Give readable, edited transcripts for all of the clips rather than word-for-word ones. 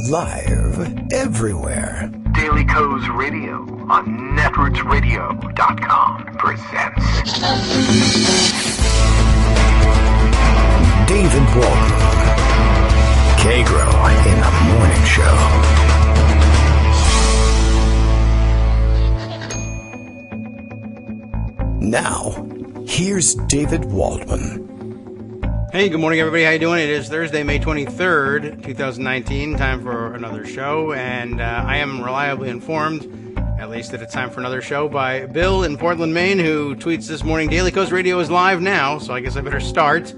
Live everywhere. Daily Kos Radio on netrootsradio.com presents David Waldman, Kagro in the Morning Show. Now, here's David Waldman. Hey, good morning, everybody. How you doing? It is Thursday, May 23rd, 2019. Time for another show, and I am reliably informed, at least that it's time for another show, by Bill in Portland, Maine, who tweets this morning, Daily Kos Radio is live now, so I guess I better start.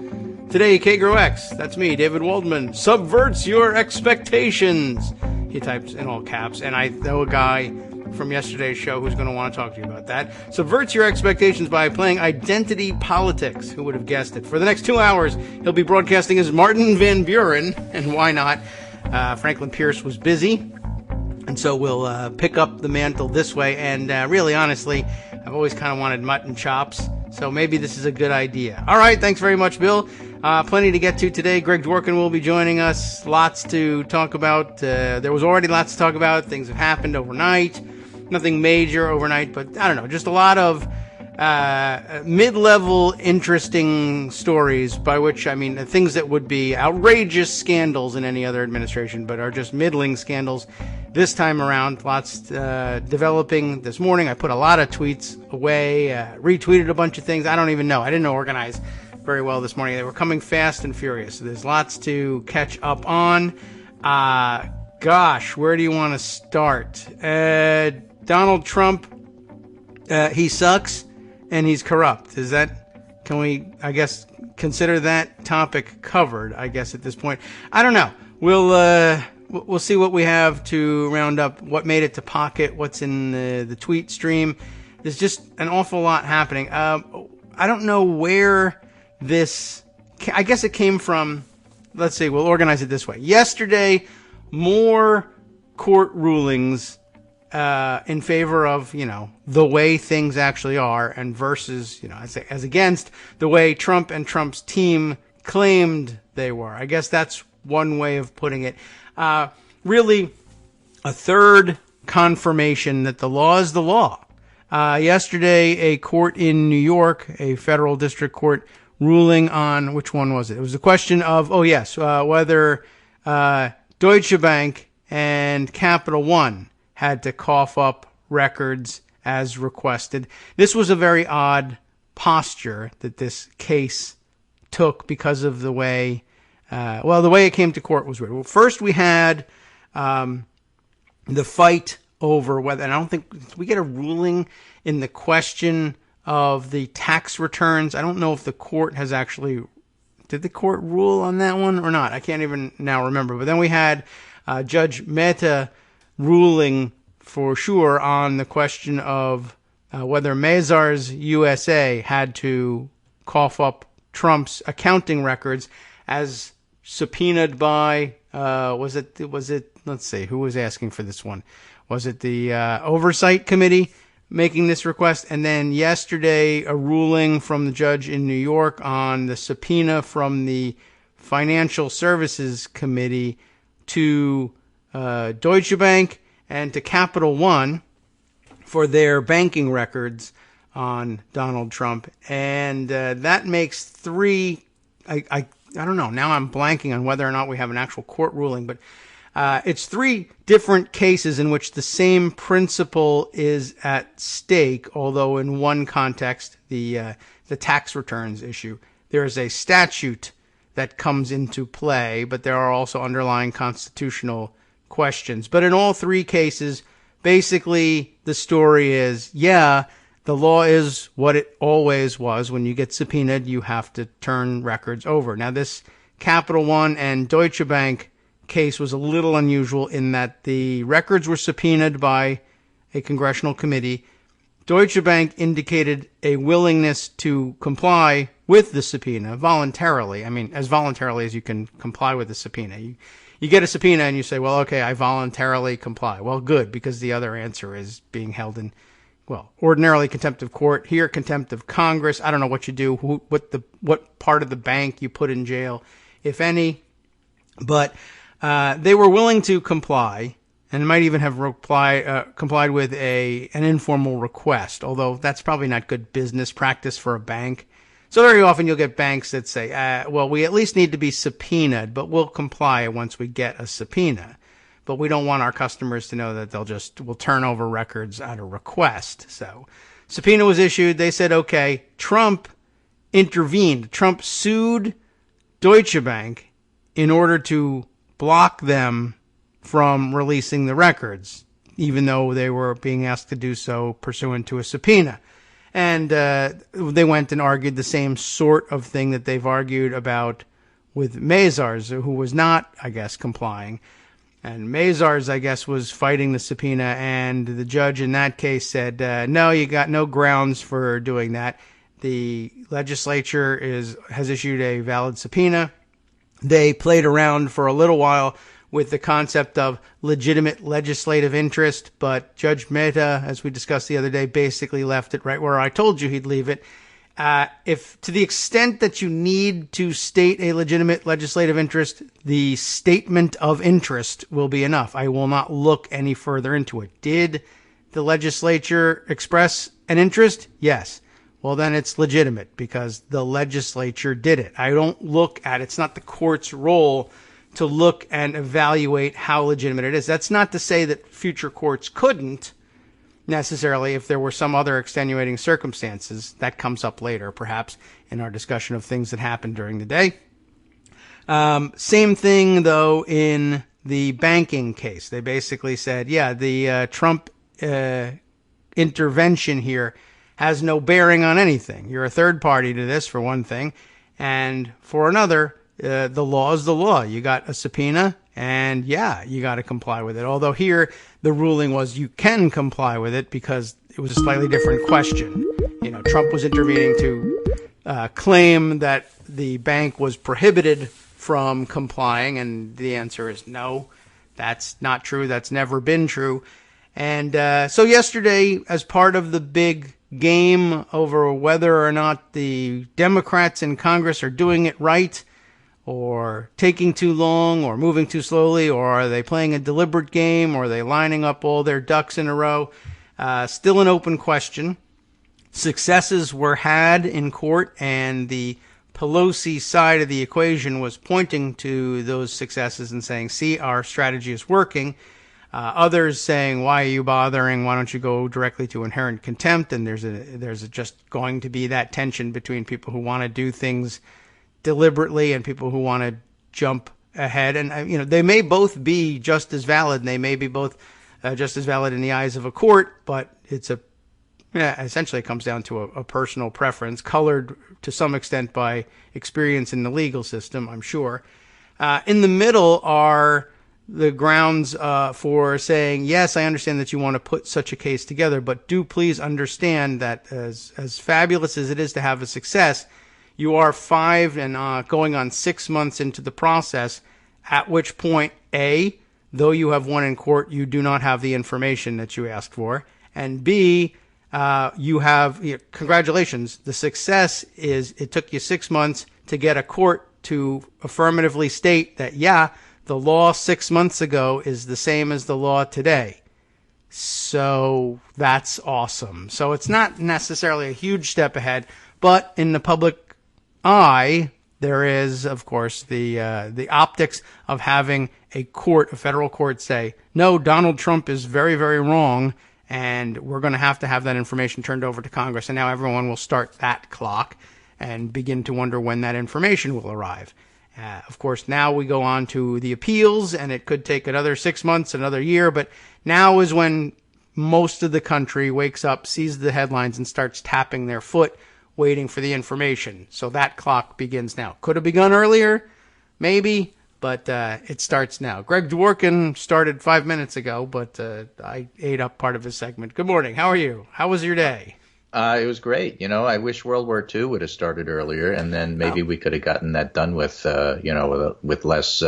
Today, Kagro X, that's me, David Waldman, subverts your expectations. He types in all caps, and I know a guy from yesterday's show who's going to want to talk to you about that. Subverts your expectations by playing identity politics. Who would have guessed it? For the next 2 hours, he'll be broadcasting as Martin Van Buren, and why not? Franklin Pierce was busy, and so we'll pick up the mantle this way, and really, honestly, I've always kind of wanted mutton chops, so maybe this is a good idea. All right, thanks very much, Bill. Plenty to get to today. Greg Dworkin will be joining us. Lots to talk about. There was already lots to talk about. Things have happened overnight. Nothing major overnight, but I don't know, just a lot of mid-level interesting stories, by which I mean things that would be outrageous scandals in any other administration, but are just middling scandals this time around. Lots developing this morning. I put a lot of tweets away, retweeted a bunch of things. I don't even know. I didn't organize very well this morning. They were coming fast and furious. So there's lots to catch up on. Gosh, where do you want to start? Donald Trump, he sucks and he's corrupt. Can we, I guess, consider that topic covered, I guess, at this point? I don't know. We'll see what we have to round up what made it to Pocket, what's in the tweet stream. There's just an awful lot happening. I don't know where this, I guess it came from. Let's see, we'll organize it this way. Yesterday, more court rulings in favor of, the way things actually are, and versus, as against the way Trump and Trump's team claimed they were. I guess that's one way of putting it. Really, a third confirmation that the law is the law. Yesterday, a court in New York, a federal district court, ruling on, which one was it? It was a question of, whether Deutsche Bank and Capital One had to cough up records as requested. This was a very odd posture that this case took because of the way, the way it came to court was weird. Well, first we had the fight over whether, and I don't think, did we get a ruling in the question of the tax returns? I don't know if the court has actually, did the court rule on that one or not? I can't even now remember. But then we had Judge Mehta ruling for sure on the question of whether Mazars USA had to cough up Trump's accounting records as subpoenaed by, was it, let's see, who was asking for this one? Was it the Oversight Committee making this request? And then yesterday, a ruling from the judge in New York on the subpoena from the Financial Services Committee to Deutsche Bank and to Capital One for their banking records on Donald Trump. And that makes three, I don't know, now I'm blanking on whether or not we have an actual court ruling, but it's three different cases in which the same principle is at stake, although in one context, the tax returns issue, there is a statute that comes into play, but there are also underlying constitutional questions. But in all three cases, basically the story is, the law is what it always was. When you get subpoenaed, you have to turn records over. Now, this Capital One and Deutsche Bank case was a little unusual in that the records were subpoenaed by a congressional committee. Deutsche Bank indicated a willingness to comply with the subpoena voluntarily. I mean, as voluntarily as you can comply with the subpoena. You get a subpoena and you say, well, okay, I voluntarily comply. Well, good, because the other answer is being held in, ordinarily contempt of court. Here, contempt of Congress. I don't know what you do, what part of the bank you put in jail, if any. But They were willing to comply and might even have complied with an informal request, although that's probably not good business practice for a bank. So very often you'll get banks that say, well, we at least need to be subpoenaed, but we'll comply once we get a subpoena. But we don't want our customers to know that we'll turn over records at a request. So subpoena was issued. They said, okay. Trump intervened. Trump sued Deutsche Bank in order to block them from releasing the records, even though they were being asked to do so pursuant to a subpoena. And they went and argued the same sort of thing that they've argued about with Mazars, who was not, I guess, complying. And Mazars, I guess, was fighting the subpoena, and the judge in that case said, no, you got no grounds for doing that. The legislature has issued a valid subpoena. They played around for a little while with the concept of legitimate legislative interest, but Judge Mehta, as we discussed the other day, basically left it right where I told you he'd leave it. If to the extent that you need to state a legitimate legislative interest, the statement of interest will be enough. I will not look any further into it. Did the legislature express an interest? Yes. Well, then it's legitimate because the legislature did it. I don't look at it. It's not the court's role to look and evaluate how legitimate it is. That's not to say that future courts couldn't necessarily if there were some other extenuating circumstances. That comes up later, perhaps, in our discussion of things that happened during the day. Same thing, though, in the banking case. They basically said, yeah, the Trump intervention here has no bearing on anything. You're a third party to this, for one thing. And for another, the law is the law. You got a subpoena, and yeah, you got to comply with it. Although here, the ruling was you can comply with it because it was a slightly different question. Trump was intervening to claim that the bank was prohibited from complying, and the answer is no, that's not true. That's never been true. And so yesterday, as part of the big game over whether or not the Democrats in Congress are doing it right, or taking too long, or moving too slowly, or are they playing a deliberate game, or are they lining up all their ducks in a row? Still an open question. Successes were had in court, and the Pelosi side of the equation was pointing to those successes and saying, see, our strategy is working. Others saying, why are you bothering? Why don't you go directly to inherent contempt? And there's just going to be that tension between people who want to do things deliberately and people who want to jump ahead. And, they may both be just as valid, and they may be both just as valid in the eyes of a court, but essentially it comes down to a personal preference, colored to some extent by experience in the legal system, I'm sure. In the middle are the grounds for saying, yes, I understand that you want to put such a case together, but do please understand that as fabulous as it is to have a success, you are 5 and going on 6 months into the process, at which point, A, though you have won in court, you do not have the information that you asked for, and B, you have, congratulations, the success is it took you 6 months to get a court to affirmatively state that, yeah, the law 6 months ago is the same as the law today. So that's awesome. So it's not necessarily a huge step ahead, but in the public eye, there is, of course, the optics of having a federal court say, no, Donald Trump is very, very wrong, and we're going to have that information turned over to Congress. And now everyone will start that clock and begin to wonder when that information will arrive. Of course, now we go on to the appeals, and it could take another 6 months, another year, but now is when most of the country wakes up, sees the headlines, and starts tapping their foot, waiting for the information. So that clock begins now. Could have begun earlier, maybe, but it starts now. Greg Dworkin started 5 minutes ago, but I ate up part of his segment. Good morning. How are you? How was your day? It was great. I wish World War II would have started earlier, and then maybe we could have gotten that done with, with less,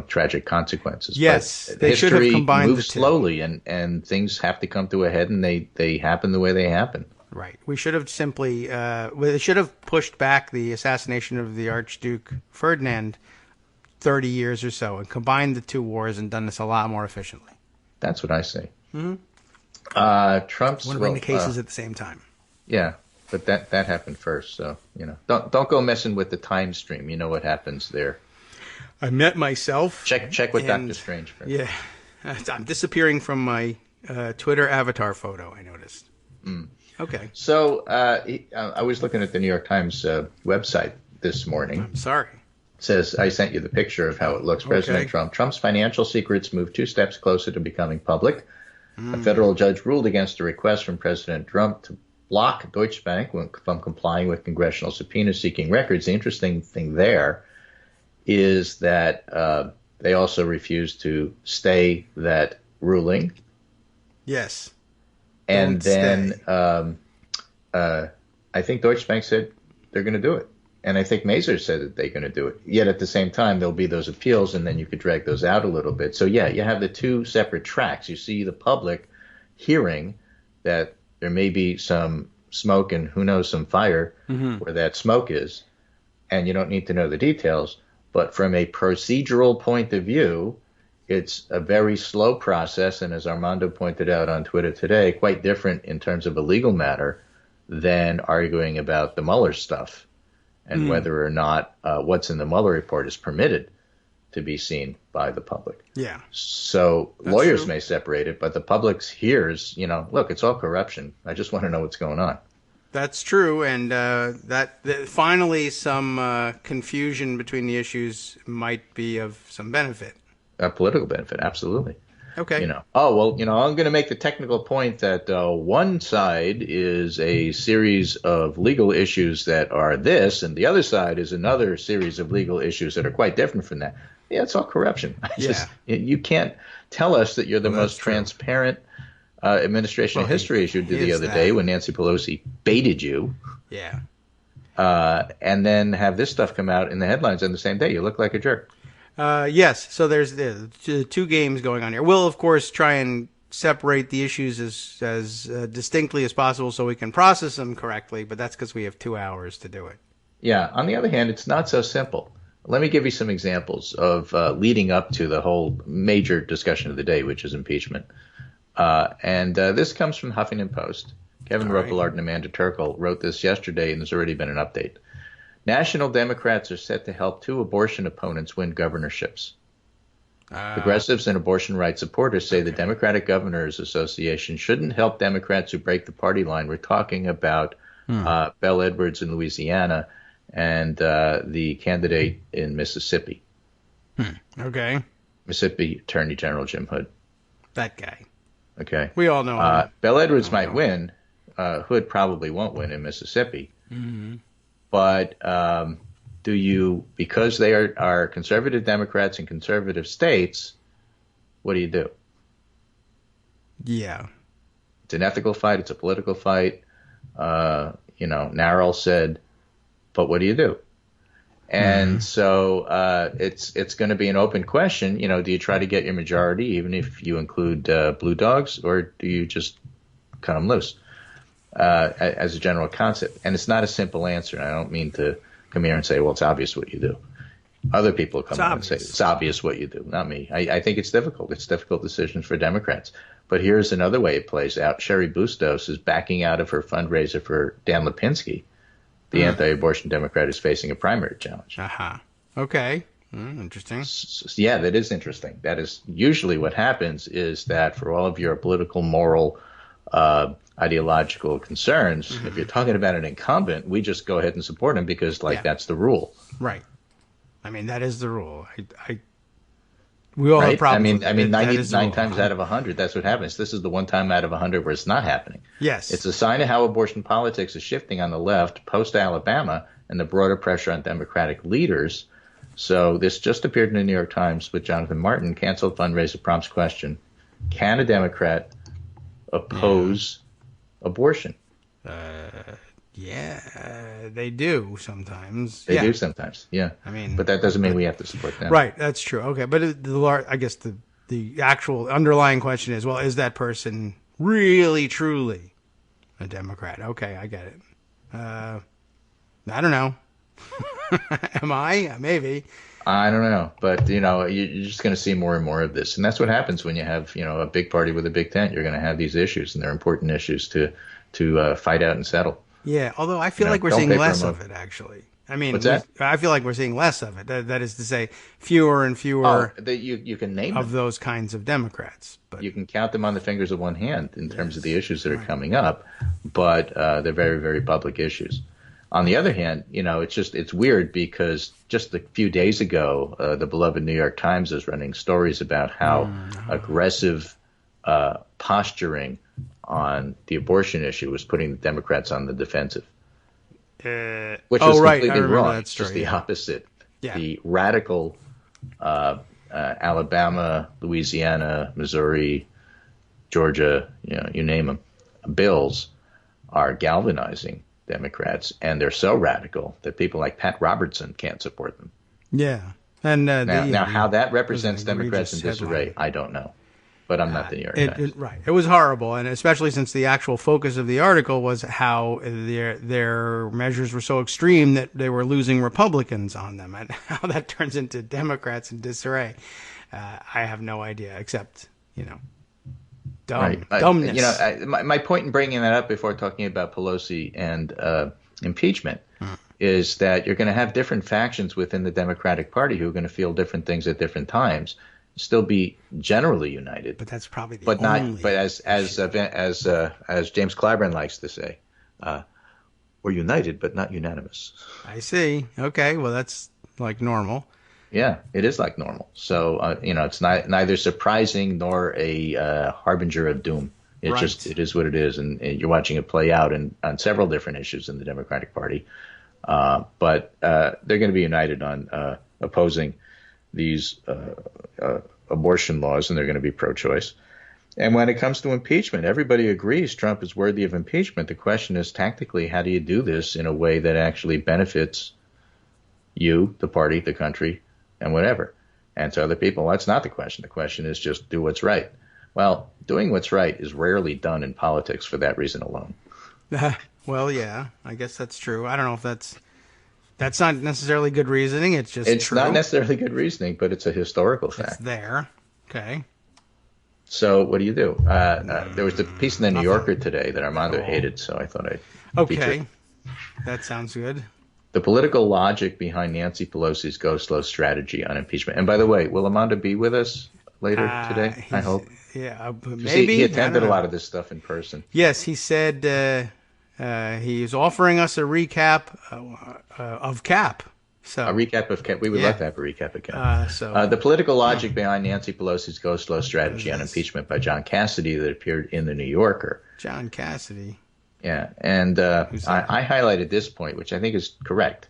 tragic consequences. Yes, but they should have combined moves slowly, and things have to come to a head, and they happen the way they happen. Right. We should have simply, they should have pushed back the assassination of the Archduke Ferdinand 30 years or so and combined the two wars and done this a lot more efficiently. That's what I say. Trump's Want to bring the cases at the same time. Yeah, but that happened first, so don't go messing with the time stream. You know what happens there. I met myself. Check with Dr. Strange first. Yeah, I'm disappearing from my Twitter avatar photo. I noticed. Okay. So I was looking at the New York Times website this morning. I'm sorry. It says, I sent you the picture of how it looks. Okay. President Trump's financial secrets move 2 steps closer to becoming public. A federal judge ruled against a request from President Trump to block Deutsche Bank from complying with congressional subpoenas seeking records. The interesting thing there is that they also refused to stay that ruling. Yes. And then I think Deutsche Bank said they're going to do it. And I think Mazars said that they're going to do it. Yet at the same time, there'll be those appeals, and then you could drag those out a little bit. So, yeah, you have the 2 separate tracks. You see the public hearing that there may be some smoke and who knows some fire where that smoke is, and you don't need to know the details. But from a procedural point of view, it's a very slow process, and as Armando pointed out on Twitter today, quite different in terms of a legal matter than arguing about the Mueller stuff and whether or not what's in the Mueller report is permitted to be seen by the public. Yeah. So lawyers may separate it, but the public hears, look, it's all corruption. I just want to know what's going on. That's true, and that finally some confusion between the issues might be of some benefit. A political benefit, absolutely. Okay. I'm going to make the technical point that one side is a series of legal issues that are this, and the other side is another series of legal issues that are quite different from that. Yeah, it's all corruption. You can't tell us that you're the most transparent administration in history, as you did the other day when Nancy Pelosi baited you. Yeah. And then have this stuff come out in the headlines on the same day. You look like a jerk. Yes, so there's 2 games going on here. We'll, of course, try and separate the issues as distinctly as possible so we can process them correctly, but that's because we have 2 hours to do it. Yeah, on the other hand, it's not so simple. Let me give you some examples of leading up to the whole major discussion of the day, which is impeachment. And this comes from Huffington Post. Kevin Ropelard and Amanda Turkle wrote this yesterday, and there's already been an update. National Democrats are set to help 2 abortion opponents win governorships. Progressives and abortion rights supporters say the Democratic Governors Association shouldn't help Democrats who break the party line. We're talking about Belle Edwards in Louisiana and the candidate in Mississippi. Okay. Mississippi Attorney General Jim Hood. That guy. Okay. We all know him. Belle Edwards might win. Hood probably won't win in Mississippi. Mm-hmm. But do you, because they are conservative Democrats in conservative states, what do you do? Yeah. It's an ethical fight. It's a political fight. Narrell said, but what do you do? And so it's going to be an open question. Do you try to get your majority, even if you include blue dogs, or do you just cut them loose? As a general concept. And it's not a simple answer. And I don't mean to come here and say, well, it's obvious what you do. Other people come in and say, it's obvious what you do, not me. I think it's difficult. It's difficult decisions for Democrats. But here's another way it plays out. Sherry Bustos is backing out of her fundraiser for Dan Lipinski. The anti-abortion Democrat is facing a primary challenge. Okay. Interesting. Yeah, that is interesting. That is usually what happens is that for all of your political, moral, ideological concerns, if you're talking about an incumbent, we just go ahead and support him because that's the rule. Right. I mean, that is the rule. We all have problems. I mean, 99 times out of 100, that's what happens. This is the one time out of 100 where it's not happening. Yes. It's a sign of how abortion politics is shifting on the left post-Alabama and the broader pressure on Democratic leaders. So this just appeared in the New York Times with Jonathan Martin. Canceled fundraiser prompts question: can a Democrat oppose abortion? They do sometimes. They do sometimes, yeah. I mean, but that doesn't mean we have to support them. Right, that's true. Okay, but I guess the actual underlying question is, well, is that person really, truly a Democrat? Okay, I get it. I don't know. Am I? Maybe. I don't know, but you're just going to see more and more of this, and that's what happens when you have a big party with a big tent. You're going to have these issues, and they're important issues to fight out and settle. Yeah, although I feel like we're seeing less of it, actually. I mean, what's that? I feel like we're seeing less of it. That is to say, fewer and fewer you can name of them. those kinds of Democrats. But you can count them on the fingers of one hand in terms of the issues that are coming up, but they're very, very public issues. On the other hand, it's weird because just a few days ago, the beloved New York Times is running stories about how aggressive posturing on the abortion issue was putting the Democrats on the defensive. Which is completely wrong. It's just the opposite. Yeah. The radical Alabama, Louisiana, Missouri, Georgia, you name them, bills are galvanizing Democrats, and they're so radical that people like Pat Robertson can't support them. Yeah. And now how that represents Democrats in disarray, I don't know. But I'm not the New York Times. Right. It was horrible, and especially since the actual focus of the article was how their measures were so extreme that they were losing Republicans on them, and how that turns into Democrats in disarray. I have no idea, except, dumbness. My point in bringing that up before talking about Pelosi and impeachment is that you're going to have different factions within the Democratic Party who are going to feel different things at different times. Still be generally united, but that's probably the but only not. But as James Clyburn likes to say, we're united but not unanimous. I see. Okay, well that's like normal. Yeah, it is like normal. So it's neither surprising nor a harbinger of doom. It is what it is, and you're watching it play out on several different issues in the Democratic Party. But they're going to be united on opposing these abortion laws, and they're going to be pro-choice. And when it comes to impeachment, everybody agrees Trump is worthy of impeachment. The question is, tactically, how do you do this in a way that actually benefits you, the party, the country, and whatever? And to other people, that's not the question. The question is just do what's right. Well, doing what's right is rarely done in politics for that reason alone. Well, yeah, I guess that's true. I don't know if that's not necessarily good reasoning. It's just It's true. not necessarily good reasoning, but it's a historical fact. It's there. Okay. So what do you do? There was a piece in the New Yorker today that Armando hated, so I thought I'd feature. That sounds good. The political logic behind Nancy Pelosi's go slow strategy on impeachment. And by the way, will Armando be with us later today? I hope. Yeah, maybe. He attended a lot of this stuff in person. Yes, he said he's offering us a recap of CAP. So a recap of CAP. We would love to have a recap of CAP. The political logic behind Nancy Pelosi's go slow strategy on impeachment by John Cassidy that appeared in the New Yorker. John Cassidy. Yeah, and I highlighted this point, which I think is correct.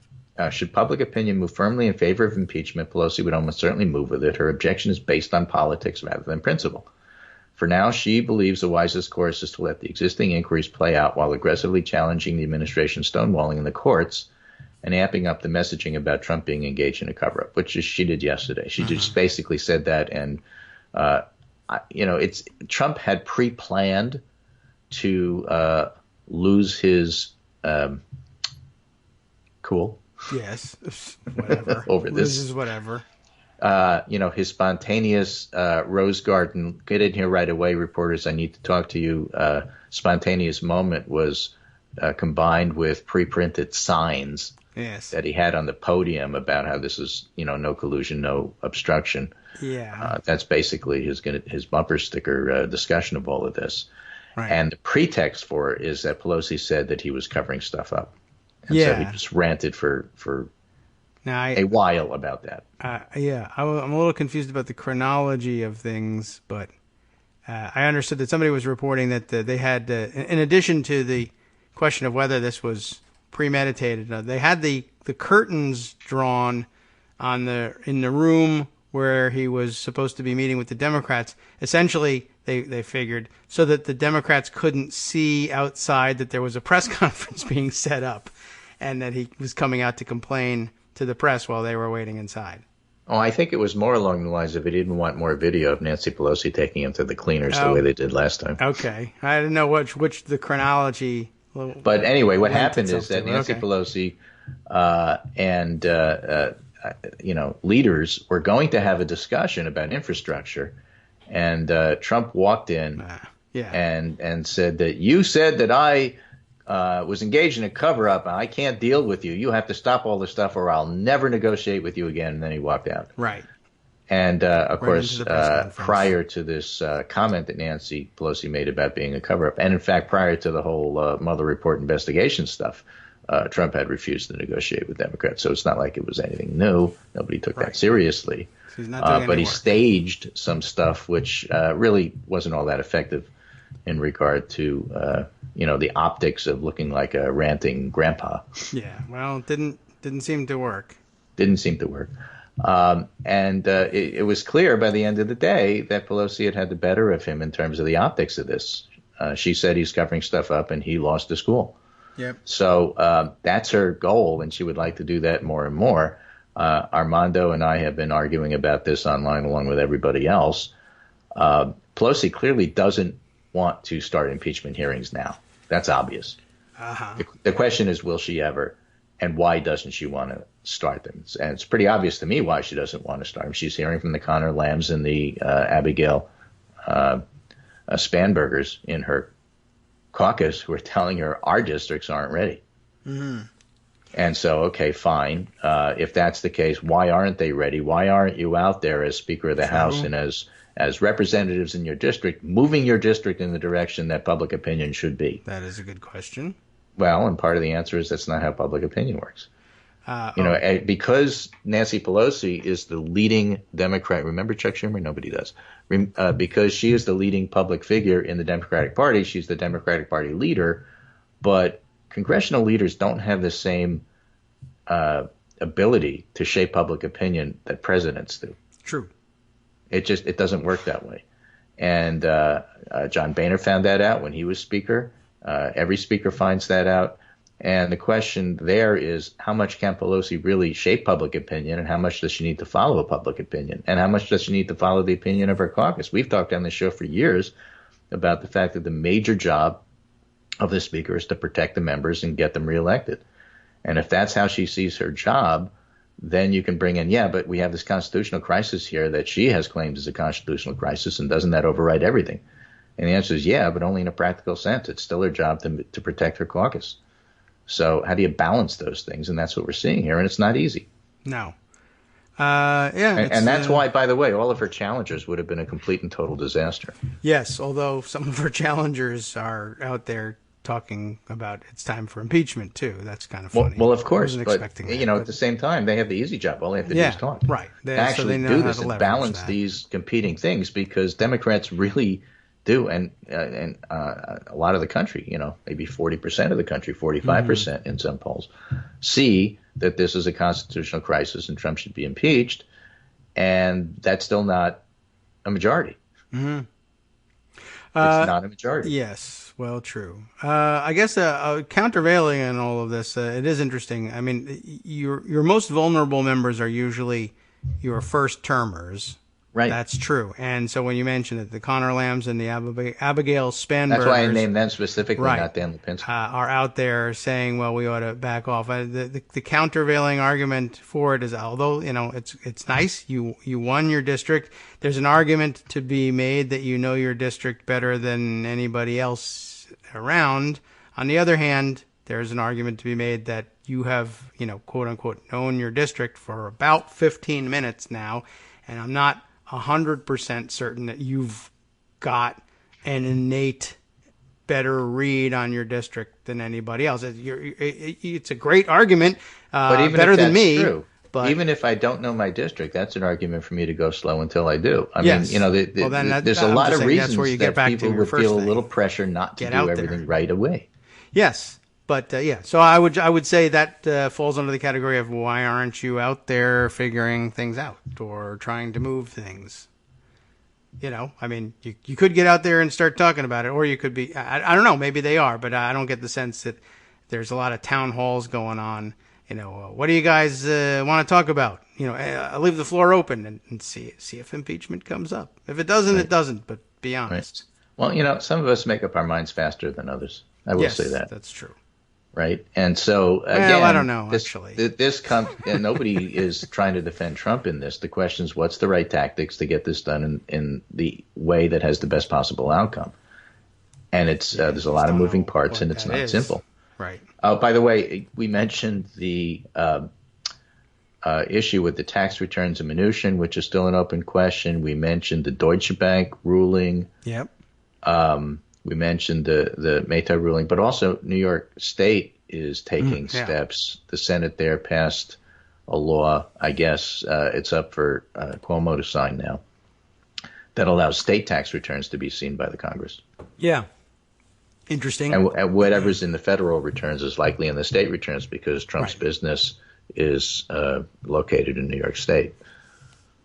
Should public opinion move firmly in favor of impeachment, Pelosi would almost certainly move with it. Her objection is based on politics rather than principle. For now, she believes the wisest course is to let the existing inquiries play out while aggressively challenging the administration's stonewalling in the courts and amping up the messaging about Trump being engaged in a cover-up, which she did yesterday. She just basically said that, and Trump had pre-planned to lose his cool. Yes, whatever. Over this. Loses whatever. His spontaneous Rose Garden, get in here right away, reporters, I need to talk to you. Spontaneous moment was combined with pre-printed signs that he had on the podium about how this is, no collusion, no obstruction. Yeah. That's basically his bumper sticker discussion of all of this. Right. And the pretext for it is that Pelosi said that he was covering stuff up. And so he just ranted for a while about that. I'm a little confused about the chronology of things, but I understood that somebody was reporting that they had, in addition to the question of whether this was premeditated, they had the curtains drawn in the room where he was supposed to be meeting with the Democrats. Essentially, they figured so that the Democrats couldn't see outside that there was a press conference being set up, and that he was coming out to complain to the press while they were waiting inside. Oh, I think it was more along the lines of he didn't want more video of Nancy Pelosi taking him to the cleaners the way they did last time. Okay. I didn't know which the chronology. But anyway, what happened is that Nancy Pelosi and leaders were going to have a discussion about infrastructure, and Trump walked in and said that you said that I was engaged in a cover-up, and I can't deal with you. You have to stop all this stuff, or I'll never negotiate with you again. And then he walked out. Right. And, of course, prior to this comment that Nancy Pelosi made about being a cover-up, and, in fact, prior to the whole Mueller report investigation stuff, Trump had refused to negotiate with Democrats. So it's not like it was anything new. Nobody took that seriously. So he's not doing but any he work. Staged some stuff which really wasn't all that effective in regard to, the optics of looking like a ranting grandpa. Yeah, well, it didn't seem to work. Didn't seem to work. It was clear by the end of the day that Pelosi had the better of him in terms of the optics of this. She said he's covering stuff up, and he lost his school. Yep. So that's her goal, and she would like to do that more and more. Armando and I have been arguing about this online along with everybody else. Pelosi clearly doesn't want to start impeachment hearings now. That's obvious. Uh-huh. The question is, will she ever? And why doesn't she want to start them? And it's pretty obvious to me why she doesn't want to start them. She's hearing from the Connor Lambs and the Abigail Spanbergers in her caucus who are telling her our districts aren't ready. Mm-hmm. And so, okay, fine. If that's the case, why aren't they ready? Why aren't you out there as Speaker of the House and as representatives in your district, moving your district in the direction that public opinion should be? That is a good question. Well, and part of the answer is that's not how public opinion works. Because Nancy Pelosi is the leading Democrat. Remember Chuck Schumer? Nobody does. Because she is the leading public figure in the Democratic Party, she's the Democratic Party leader. But congressional leaders don't have the same ability to shape public opinion that presidents do. True. It doesn't work that way. And John Boehner found that out when he was Speaker. Every speaker finds that out. And the question there is, how much can Pelosi really shape public opinion, and how much does she need to follow a public opinion, and how much does she need to follow the opinion of her caucus? We've talked on the show for years about the fact that the major job of the speaker is to protect the members and get them reelected. And if that's how she sees her job, then you can bring in, but we have this constitutional crisis here that she has claimed is a constitutional crisis, and doesn't that override everything? And the answer is but only in a practical sense. It's still her job to protect her caucus. So how do you balance those things? And that's what we're seeing here, and it's not easy. No. And that's why, by the way, all of her challengers would have been a complete and total disaster. Yes, although some of her challengers are out there talking about it's time for impeachment, too. That's kind of funny. Well, of course. I wasn't but, expecting that, at the same time, they have the easy job. All they have to do is talk. Right. They actually do this and balance these competing things, because Democrats really do, and a lot of the country, maybe 40% of the country, 45% in some polls, see that this is a constitutional crisis and Trump should be impeached, and that's still not a majority. Mm-hmm. It's not a majority. Yes, well, true. I guess countervailing in all of this, it is interesting. I mean, your most vulnerable members are usually your first termers. Right. That's true. And so when you mentioned it, the Connor Lambs and the Abigail Spanbergers. That's why I named them specifically, not Dan Lipinski. Are out there saying, well, we ought to back off. The countervailing argument for it is, although, it's nice, you won your district, there's an argument to be made that you know your district better than anybody else around. On the other hand, there's an argument to be made that you have, quote unquote, known your district for about 15 minutes now, and I'm not 100% certain that you've got an innate better read on your district than anybody else. It's a great argument, but even better if than me. True. But even if I don't know my district, that's an argument for me to go slow until I do. I mean, there's a lot of reasons that people would feel a little pressure not to do everything right away. Yes. But, so I would say that falls under the category of why aren't you out there figuring things out or trying to move things? I mean, you could get out there and start talking about it, or you could be, I don't know, maybe they are, but I don't get the sense that there's a lot of town halls going on. What do you guys want to talk about? I'll leave the floor open and see if impeachment comes up. If it doesn't, it doesn't, but be honest. Right. Well, some of us make up our minds faster than others. I will say that. That's true. right? And so again, well, I don't know actually. This comes, and nobody is trying to defend Trump in this. The question is, what's the right tactics to get this done in the way that has the best possible outcome? And it's there's a lot of moving parts, and it's not simple. Right. By the way, we mentioned the issue with the tax returns and Mnuchin, which is still an open question. We mentioned the Deutsche Bank ruling. Yep. We mentioned the Mayta ruling, but also New York State is taking steps. The Senate there passed a law, I guess it's up for Cuomo to sign now, that allows state tax returns to be seen by the Congress. Yeah. Interesting. And whatever's in the federal returns is likely in the state returns because Trump's business is located in New York State.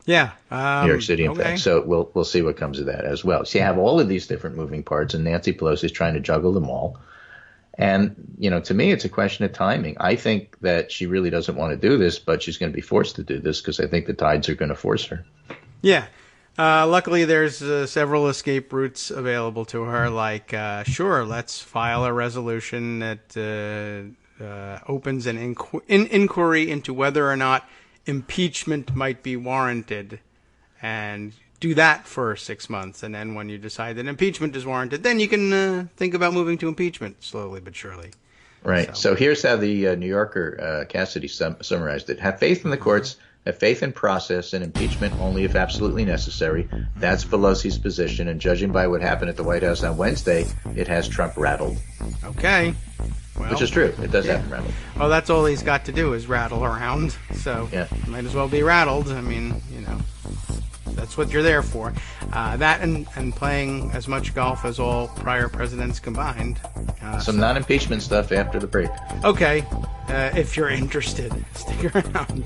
Yeah. New York City, in fact. So we'll see what comes of that as well. So you have all of these different moving parts, and Nancy Pelosi is trying to juggle them all. And, to me, it's a question of timing. I think that she really doesn't want to do this, but she's going to be forced to do this because I think the tides are going to force her. Yeah. Luckily, there's several escape routes available to her, like, sure, let's file a resolution that opens an inquiry into whether or not impeachment might be warranted, and do that for 6 months. And then when you decide that impeachment is warranted, then you can think about moving to impeachment slowly but surely. Right. So here's how the New Yorker, Cassidy, summarized it. Have faith in the courts. Have faith in process and impeachment only if absolutely necessary. That's Pelosi's position, and judging by what happened at the White House on Wednesday, it has Trump rattled. Okay. Well, which is true. It does have him rattled. Well, that's all he's got to do is rattle around. So might as well be rattled. I mean, that's what you're there for. That and playing as much golf as all prior presidents combined. Some non-impeachment stuff after the break. Okay. If you're interested, stick around.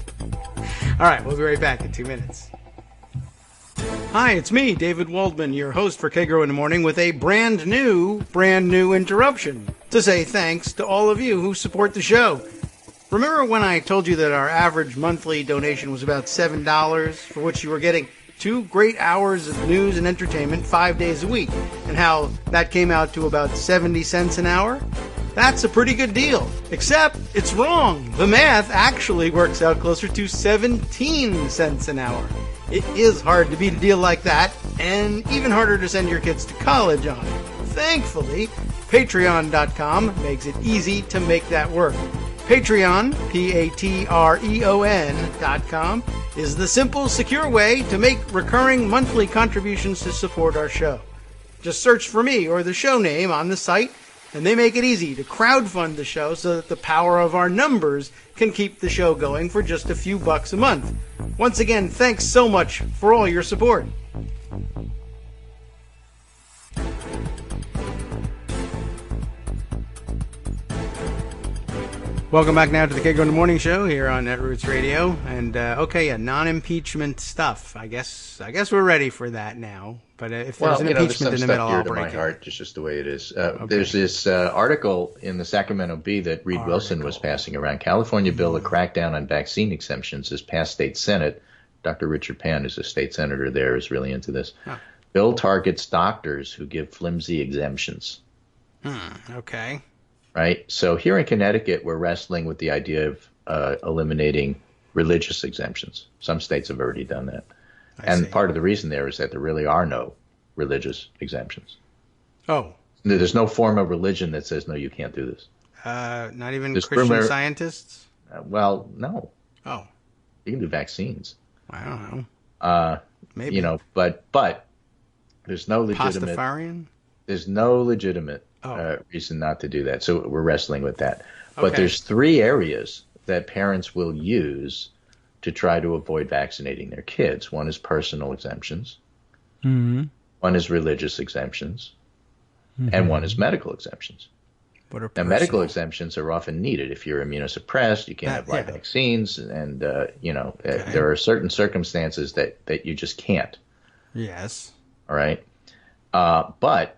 All right, we'll be right back in 2 minutes. Hi, it's me, David Waldman, your host for Kagro in the Morning, with a brand new interruption to say thanks to all of you who support the show. Remember when I told you that our average monthly donation was about $7, for which you were getting 2 great hours of news and entertainment 5 days a week, and how that came out to about 70 cents an hour? That's a pretty good deal, except it's wrong. The math actually works out closer to 17 cents an hour. It is hard to beat a deal like that, and even harder to send your kids to college on. Thankfully, Patreon.com makes it easy to make that work. Patreon, Patreon.com, is the simple, secure way to make recurring monthly contributions to support our show. Just search for me or the show name on the site, and they make it easy to crowdfund the show so that the power of our numbers can keep the show going for just a few bucks a month. Once again, thanks so much for all your support. Welcome back now to the Kagro in the Morning Show here on Netroots Radio. And non-impeachment stuff. I guess we're ready for that now. But if there's an impeachment in the middle, I'll break it. My heart, it's just the way it is. There's this article in the Sacramento Bee that Reed Wilson was passing around. California bill to crack down on vaccine exemptions has passed state Senate. Dr. Richard Pan, who's a state senator there, is really into this. Oh. Bill targets doctors who give flimsy exemptions. Okay. Right? So here in Connecticut, we're wrestling with the idea of eliminating religious exemptions. Some states have already done that. I see. Part of the reason there is that there really are no religious exemptions. Oh. There's no form of religion that says, no, you can't do this. Not even Christian Scientists? Well, no. Oh. You can do vaccines. I don't know. Maybe. But there's no legitimate... Pastafarian? There's no legitimate reason not to do that. So we're wrestling with that. Okay. But there's 3 areas that parents will use to try to avoid vaccinating their kids. One is personal exemptions. Mm-hmm. One is religious exemptions. Mm-hmm. And one is medical exemptions. What are now, medical exemptions are often needed. If you're immunosuppressed, you can't have live vaccines, and there are certain circumstances that you just can't. Yes. All right? But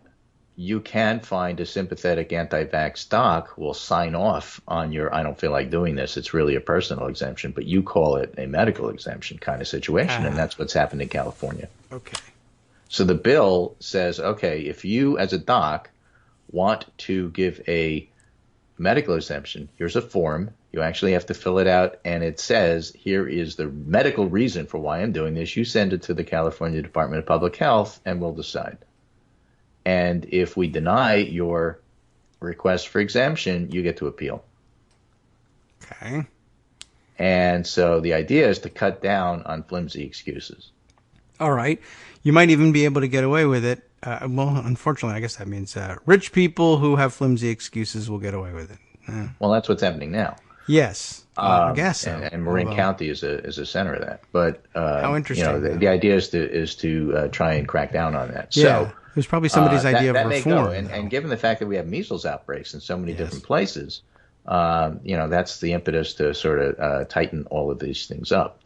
you can find a sympathetic anti-vax doc who will sign off on your, I don't feel like doing this, it's really a personal exemption, but you call it a medical exemption kind of situation, and that's what's happened in California. Okay. So the bill says, okay, if you as a doc want to give a medical exemption, here's a form. You actually have to fill it out, and it says, here is the medical reason for why I'm doing this. You send it to the California Department of Public Health, and we'll decide. And if we deny your request for exemption, you get to appeal. Okay. And so the idea is to cut down on flimsy excuses. All right. You might even be able to get away with it. Well, unfortunately, I guess that means rich people who have flimsy excuses will get away with it. Well, that's what's happening now. Yes, I guess so. And Marin County is a center of that. But how interesting! The idea is to try and crack down on that. Yeah, So it was probably somebody's idea that of may reform. go. And given the fact that we have measles outbreaks in so many different places, that's the impetus to sort of tighten all of these things up.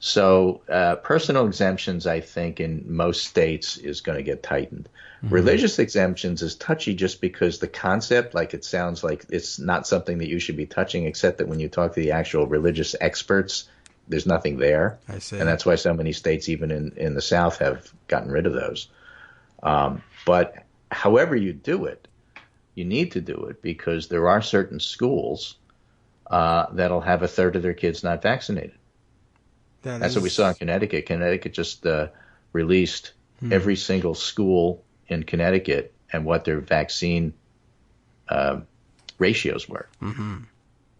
So personal exemptions, I think, in most states is going to get tightened. Mm-hmm. Religious exemptions is touchy just because the concept, like it sounds like it's not something that you should be touching, except that when you talk to the actual religious experts, there's nothing there. I see. And that's why so many states, even in the South, have gotten rid of those. But however you do it, you need to do it because there are certain schools that'll have a third of their kids not vaccinated. That's what we saw in Connecticut. Connecticut just released every single school in Connecticut and what their vaccine ratios were. Mm-hmm.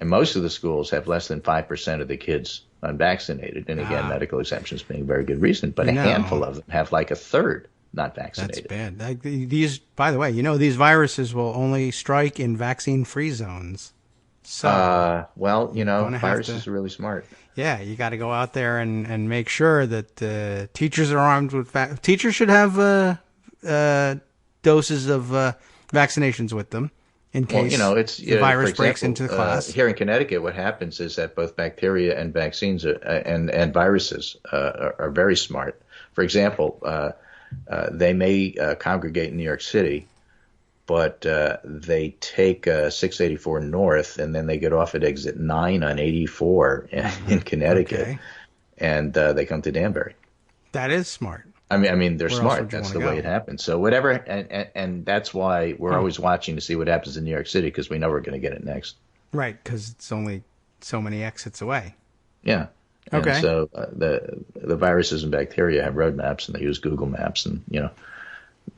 And most of the schools have less than 5% of the kids unvaccinated. And again, medical exemptions being a very good reason. But a handful of them have like a third not vaccinated. That's bad. These, by the way, these viruses will only strike in vaccine-free zones. So, viruses are really smart. Yeah, you got to go out there and make sure that teachers are armed with teachers should have doses of vaccinations with them in case the virus breaks into the class. Here in Connecticut, what happens is that both bacteria and vaccines and viruses are very smart. For example, they may congregate in New York City, but they take 684 North, and then they get off at exit 9 on 84 in Connecticut, and they come to Danbury. That is smart. I mean, they're smart. That's the way it happens. So whatever, and that's why we're always watching to see what happens in New York City because we know we're going to get it next. Right, because it's only so many exits away. Yeah. Okay. And so the viruses and bacteria have roadmaps, and they use Google Maps, and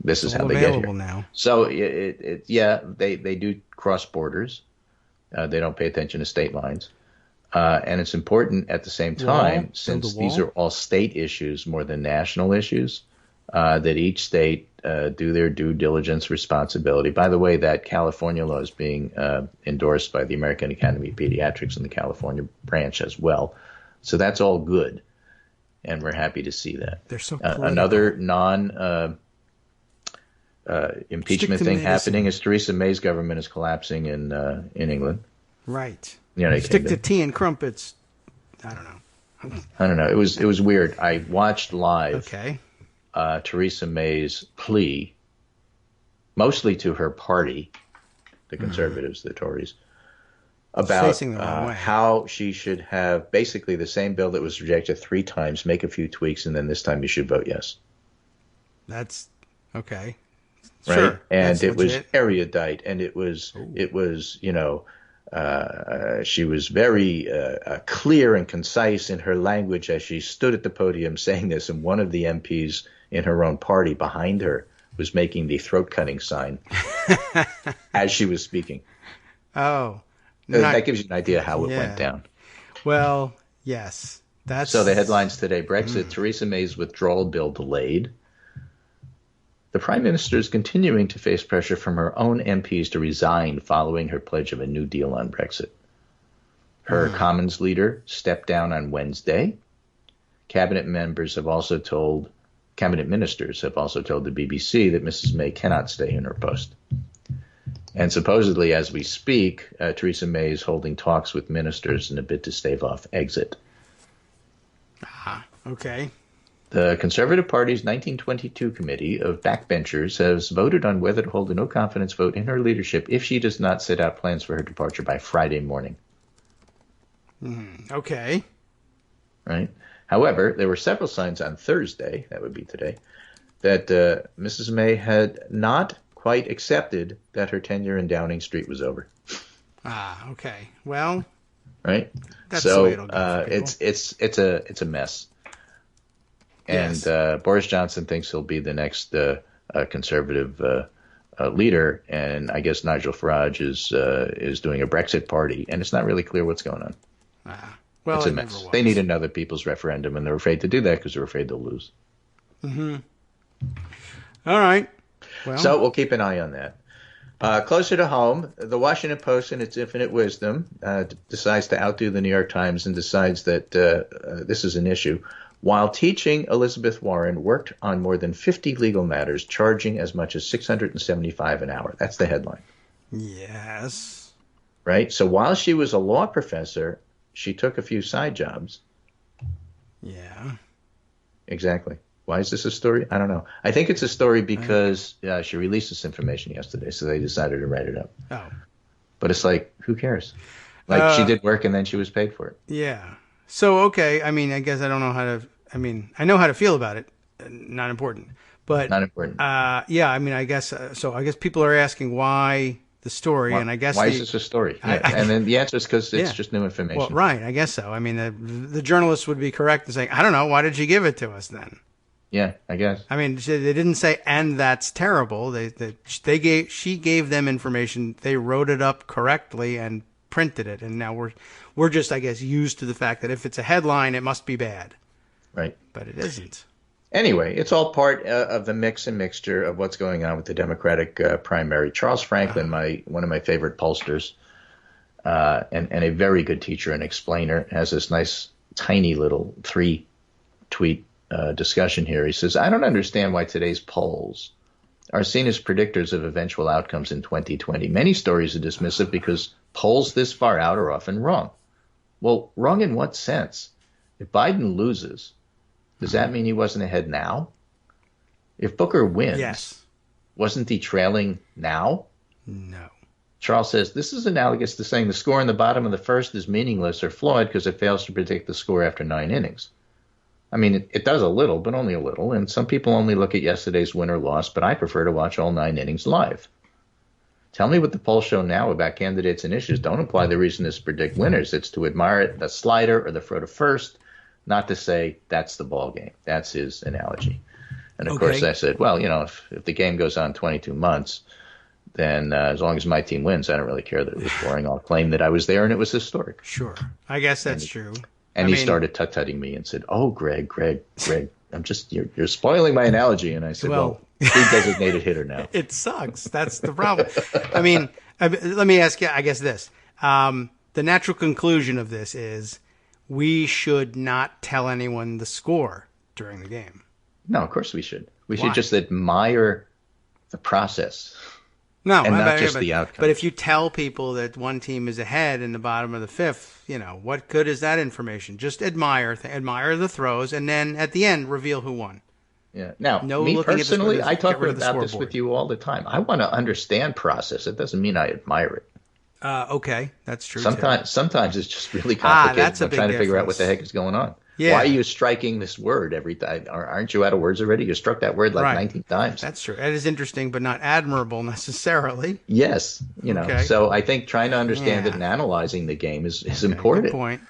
this is how they get here. Now. So they do cross borders. They don't pay attention to state lines. And it's important at the same time, since these are all state issues more than national issues, that each state do their due diligence responsibility. By the way, that California law is being endorsed by the American Academy of Pediatrics and the California branch as well. So that's all good, and we're happy to see that. They're so another impeachment thing happening is Theresa May's government is collapsing in England. Right. Stick to tea and crumpets. I don't know. It was weird. I watched live Okay. Theresa May's plea, mostly to her party, the Conservatives, the Tories, about how she should have basically the same bill that was rejected 3 times, make a few tweaks, and then this time you should vote yes. That's okay. Right? Sure. And it was erudite, and it was she was very clear and concise in her language as she stood at the podium saying this, and one of the MPs in her own party behind her was making the throat-cutting sign as she was speaking. Oh. That gives you an idea how it went down. Well, yes. So the headlines today, Brexit, Theresa May's withdrawal bill delayed. The Prime Minister is continuing to face pressure from her own MPs to resign following her pledge of a new deal on Brexit. Her Commons leader stepped down on Wednesday. Cabinet ministers have also told the BBC that Mrs. May cannot stay in her post. And supposedly, as we speak, Theresa May is holding talks with ministers in a bid to stave off exit. Okay. The Conservative Party's 1922 committee of backbenchers has voted on whether to hold a no-confidence vote in her leadership if she does not set out plans for her departure by Friday morning. Okay. Right. However, there were several signs on Thursday, that would be today, that Mrs. May had not quite accepted that her tenure in Downing Street was over. Ah, okay. Well, right? that's the way So it'll go for people. it's a mess. And Yes. Boris Johnson thinks he'll be the next conservative leader, and I guess Nigel Farage is doing a Brexit party, and it's not really clear what's going on. Ah, well, It's a it never mess. was. They need another people's referendum, and they're afraid to do that because they're afraid they'll lose. All right. Well, So we'll keep an eye on that. Closer to home, the Washington Post, in its infinite wisdom, decides to outdo the New York Times and decides that this is an issue. While teaching, Elizabeth Warren worked on more than 50 legal matters, charging as much as $675 an hour. That's the headline, yes. right? So while she was a law professor, she took a few side jobs. Yeah. Exactly. Why is this a story? I don't know. I think it's a story because she released this information yesterday, so they decided to write it up. Oh. But it's like, who cares? Like, she did work and then she was paid for it. Yeah. So, okay. I mean, I guess I don't know how to. I mean, I know how to feel about it. Not important. But Not important. yeah. I mean, I guess. So, I guess people are asking why the story, and I guess why is this a story? Yeah. And then the answer is because it's just new information. Well, right. I guess so. I mean, the journalist would be correct in saying, I don't know. Why did you give it to us then? Yeah, I guess. I mean, they didn't say, and that's terrible. She gave them information. They wrote it up correctly and printed it, and now we're just, I guess, used to the fact that if it's a headline, it must be bad. Right. But it isn't. Anyway, it's all part of the mix and mixture of what's going on with the Democratic primary. Charles Franklin, one of my favorite pollsters, and a very good teacher and explainer, has this nice, tiny little 3-tweet discussion here. He says, I don't understand why today's polls are seen as predictors of eventual outcomes in 2020. Many stories are dismissive because polls this far out are often wrong. Well, wrong in what sense? If Biden loses, does that mean he wasn't ahead now? If Booker wins, Yes. wasn't he trailing now? No. Charles says, this is analogous to saying the score in the bottom of the first is meaningless or flawed because it fails to predict the score after 9 innings. I mean, it does a little, but only a little. And some people only look at yesterday's win or loss, but I prefer to watch all 9 innings live. Tell me what the polls show now about candidates and issues. Don't imply the reason is to predict winners. It's to admire the slider or the throw to first, not to say that's the ball game. That's his analogy. And, of course, I said, well, if the game goes on 22 months, then as long as my team wins, I don't really care that it was boring. I'll claim that I was there and it was historic. Sure. I guess that's true. And he started tut-tutting me and said, oh, Greg, I'm just, you're spoiling my analogy. And I said, well designated hitter now. It sucks. That's the problem. I mean, let me ask you, I guess this. The natural conclusion of this is we should not tell anyone the score during the game. No, of course we should. We should just admire the process. No, and not just the outcome. But if you tell people that one team is ahead in the bottom of the fifth, what good is that information? Just admire the throws, and then at the end, reveal who won. Yeah. Now, me personally, I talk about this with you all the time. I want to understand process. It doesn't mean I admire it. Okay, that's true. Sometimes it's just really complicated. That's a big trying to figure out what the heck is going on. Yeah. Why are you striking this word every time? Aren't you out of words already? You struck that word like 19 times. That's true. It is interesting, but not admirable necessarily. Yes. So I think trying to understand it and analyzing the game is important. Good point.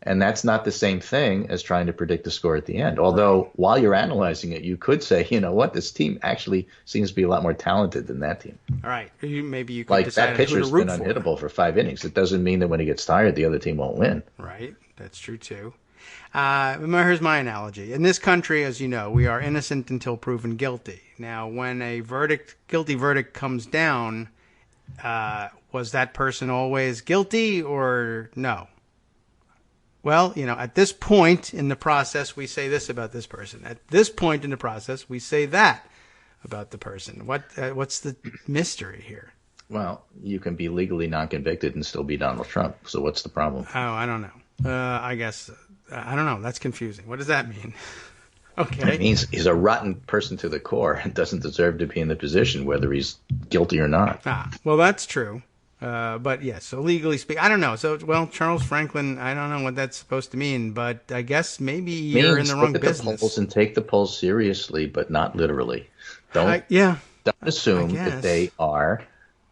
And that's not the same thing as trying to predict the score at the end. Although while you're analyzing it, you could say, you know what, this team actually seems to be a lot more talented than that team. All right. Maybe you could like decide that pitcher's who to been root for. unhittable for 5 innings. It doesn't mean that when he gets tired, the other team won't win. Right. That's true, too. Here's my analogy. In this country, as you know, we are innocent until proven guilty. Now, when a guilty verdict comes down, was that person always guilty or no? Well, at this point in the process, we say this about this person. At this point in the process, we say that about the person. What's the mystery here? Well, you can be legally non-convicted and still be Donald Trump. So what's the problem? Oh, I don't know. I guess, I don't know. That's confusing. What does that mean? Okay. It means he's a rotten person to the core and doesn't deserve to be in the position, whether he's guilty or not. Well, that's true. But yes, so legally speaking, I don't know. So, Charles Franklin, I don't know what that's supposed to mean, but I guess maybe you're in the wrong business. Look at the polls and take the polls seriously, but not literally. Don't assume that they are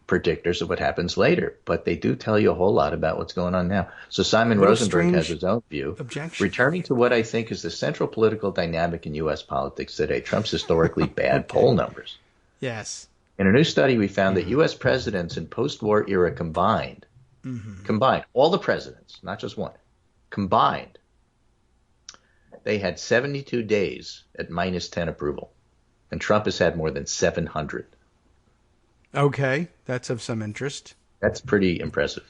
predictors of what happens later, but they do tell you a whole lot about what's going on now. So Simon What a Rosenberg strange has his own view. objection. Returning to what I think is the central political dynamic in U.S. politics today, Trump's historically bad poll numbers. Yes. In a new study, we found that U.S. presidents in post-war era combined, all the presidents, not just one, combined, they had 72 days at minus 10 approval. And Trump has had more than 700. Okay, that's of some interest. That's pretty impressive.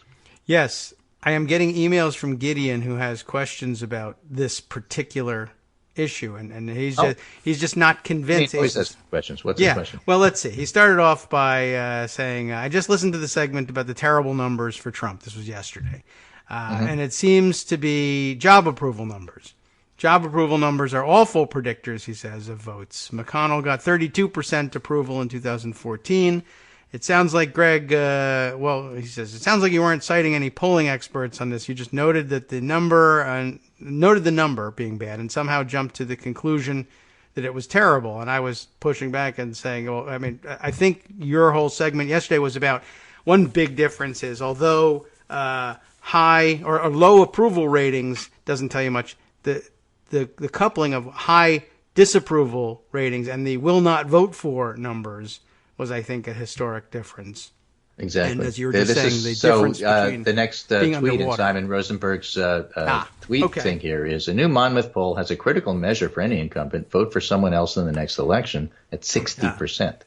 Yes, I am getting emails from Gideon who has questions about this particular issue, and he's just not convinced. He always asks questions. What's his question? Well, let's see. He started off by saying, I just listened to the segment about the terrible numbers for Trump. This was yesterday. And it seems to be job approval numbers. Job approval numbers are awful predictors, he says, of votes. McConnell got 32% approval in 2014. It sounds like, Greg, he says, it sounds like you weren't citing any polling experts on this. You just noted that the number being bad and somehow jumped to the conclusion that it was terrible. And I was pushing back and saying, well, I mean, I think your whole segment yesterday was about one big difference is although high or low approval ratings doesn't tell you much, the coupling of high disapproval ratings and the will not vote for numbers was, I think, a historic difference. Exactly. And as you were just saying, the difference between the next tweet in Simon Rosenberg's tweet thing here is, a new Monmouth poll has a critical measure for any incumbent: vote for someone else in the next election at 60%.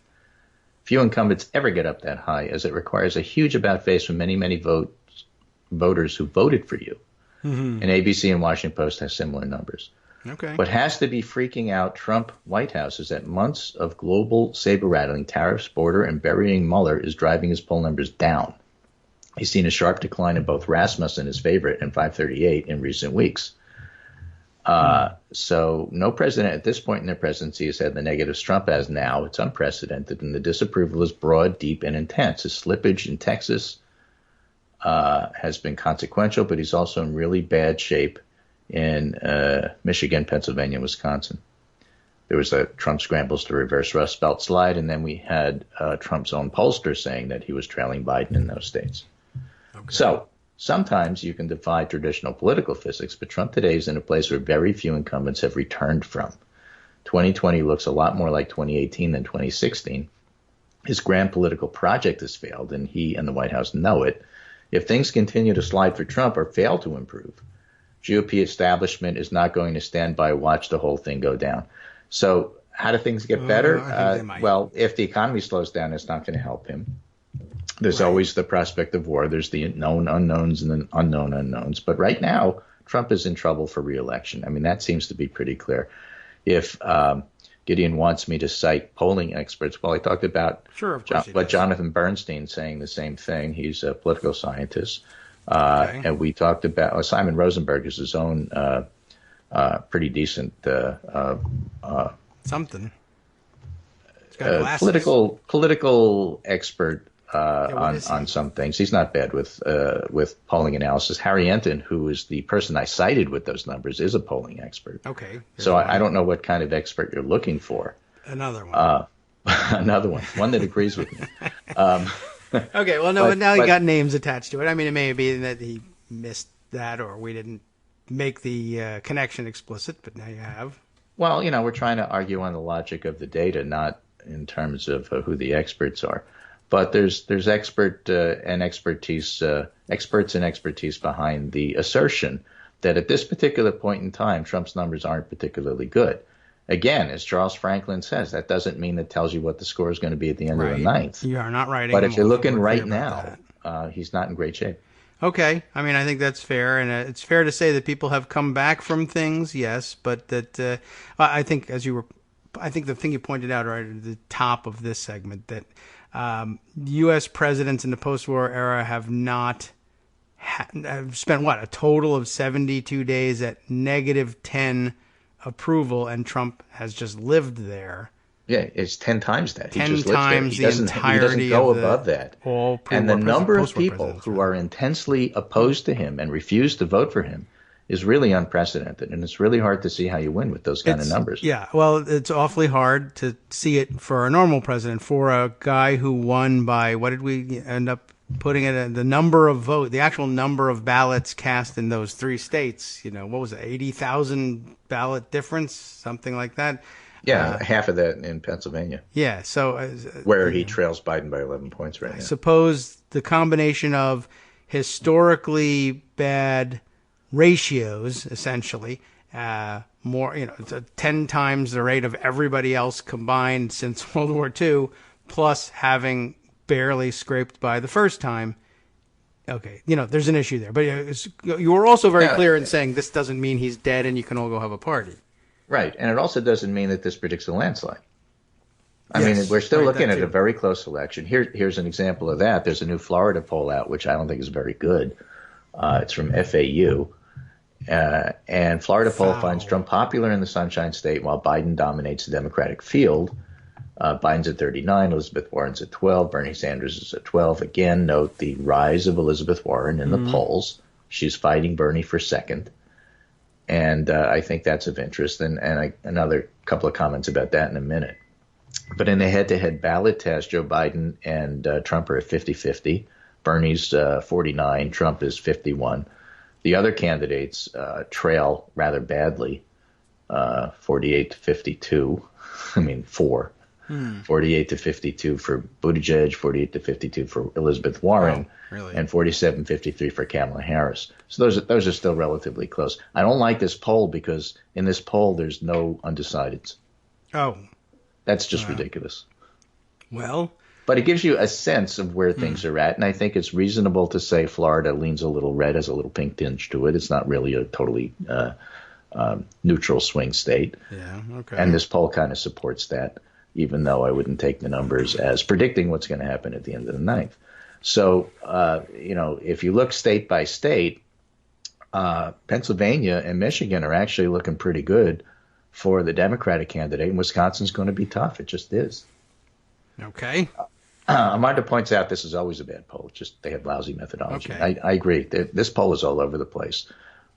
Few incumbents ever get up that high, as it requires a huge about face from many, many voters who voted for you. And ABC and Washington Post has similar numbers. Okay. What has to be freaking out Trump White House is that months of global saber-rattling, tariffs, border, and burying Mueller is driving his poll numbers down. He's seen a sharp decline in both Rasmussen, his favorite, and 538 in recent weeks. So no president at this point in their presidency has had the negatives Trump has now. It's unprecedented, and the disapproval is broad, deep, and intense. His slippage in Texas has been consequential, but he's also in really bad shape in Michigan, Pennsylvania, Wisconsin. There was a Trump scrambles to reverse Rust Belt slide, and then we had Trump's own pollster saying that he was trailing Biden in those states. Okay. So sometimes you can defy traditional political physics, but Trump today is in a place where very few incumbents have returned from. 2020 looks a lot more like 2018 than 2016. His grand political project has failed, and he and the White House know it. If things continue to slide for Trump or fail to improve, GOP establishment is not going to stand by and watch the whole thing go down. So how do things get better? Well, if the economy slows down, it's not going to help him. There's always the prospect of war. There's the known unknowns and the unknown unknowns. But right now, Trump is in trouble for re-election. I mean, that seems to be pretty clear. If Gideon wants me to cite polling experts, well, I talked about Jonathan Bernstein saying the same thing. He's a political scientist. And we talked about Simon Rosenberg is his own pretty decent something. Political expert on some things. He's not bad with polling analysis. Harry Enton, who is the person I cited with those numbers, is a polling expert. Okay. So I don't know what kind of expert you're looking for. Another one. One that agrees with me. Okay, well, no, but now he got names attached to it. I mean, it may be that he missed that or we didn't make the connection explicit, but now you have. Well, we're trying to argue on the logic of the data, not in terms of who the experts are. But there's experts and expertise behind the assertion that at this particular point in time, Trump's numbers aren't particularly good. Again, as Charles Franklin says, that doesn't mean that tells you what the score is going to be at the end of the ninth. You are not writing. But if you're looking right now, he's not in great shape. Okay. I mean, I think that's fair. And it's fair to say that people have come back from things, yes. But that I think the thing you pointed out right at the top of this segment, that U.S. presidents in the post-war era have spent, a total of 72 days at negative 10 approval, and Trump has just lived there. Yeah, it's 10 times that. 10 times the entirety he doesn't go of above that. And the number of people who are intensely opposed to him and refuse to vote for him is really unprecedented, and it's really hard to see how you win with those kind of numbers. Yeah, well, it's awfully hard to see it for a normal president. For a guy who won by, what did we end up putting it at? The number of vote, the actual number of ballots cast in those 3 states, what was it, 80,000 ballot difference, something like that? Yeah, half of that in Pennsylvania. Yeah, so where he trails Biden by 11 points right now. I suppose the combination of historically bad ratios, essentially, more, it's 10 times the rate of everybody else combined since World War II, plus having barely scraped by the first time. Okay, there's an issue there. But you were also very clear in saying this doesn't mean he's dead and you can all go have a party. Right, and it also doesn't mean that this predicts a landslide. I mean, we're still looking at a very close election. Here's an example of that. There's a new Florida poll out, which I don't think is very good. It's from FAU. And Florida poll finds Trump popular in the Sunshine State while Biden dominates the Democratic field. Biden's at 39, Elizabeth Warren's at 12, Bernie Sanders is at 12. Again, note the rise of Elizabeth Warren in the polls. She's fighting Bernie for second. And I think that's of interest. And another couple of comments about that in a minute. But in the head-to-head ballot test, Joe Biden and Trump are at 50-50. Bernie's 49, Trump is 51. The other candidates trail rather badly, 48-52. I mean, 4. 48-52 for Buttigieg, 48-52 for Elizabeth Warren, really? And 47-53 for Kamala Harris. So those are still relatively close. I don't like this poll because in this poll there's no undecideds. Oh. That's just ridiculous. Well. But it gives you a sense of where things are at, and I think it's reasonable to say Florida leans a little red, has a little pink tinge to it. It's not really a totally neutral swing state. Yeah, okay. And this poll kind of supports that, even though I wouldn't take the numbers as predicting what's going to happen at the end of the ninth. So, if you look state by state, Pennsylvania and Michigan are actually looking pretty good for the Democratic candidate, and Wisconsin's going to be tough. It just is. Okay. Armando points out this is always a bad poll. It's just they have lousy methodology. Okay. I agree. This poll is all over the place.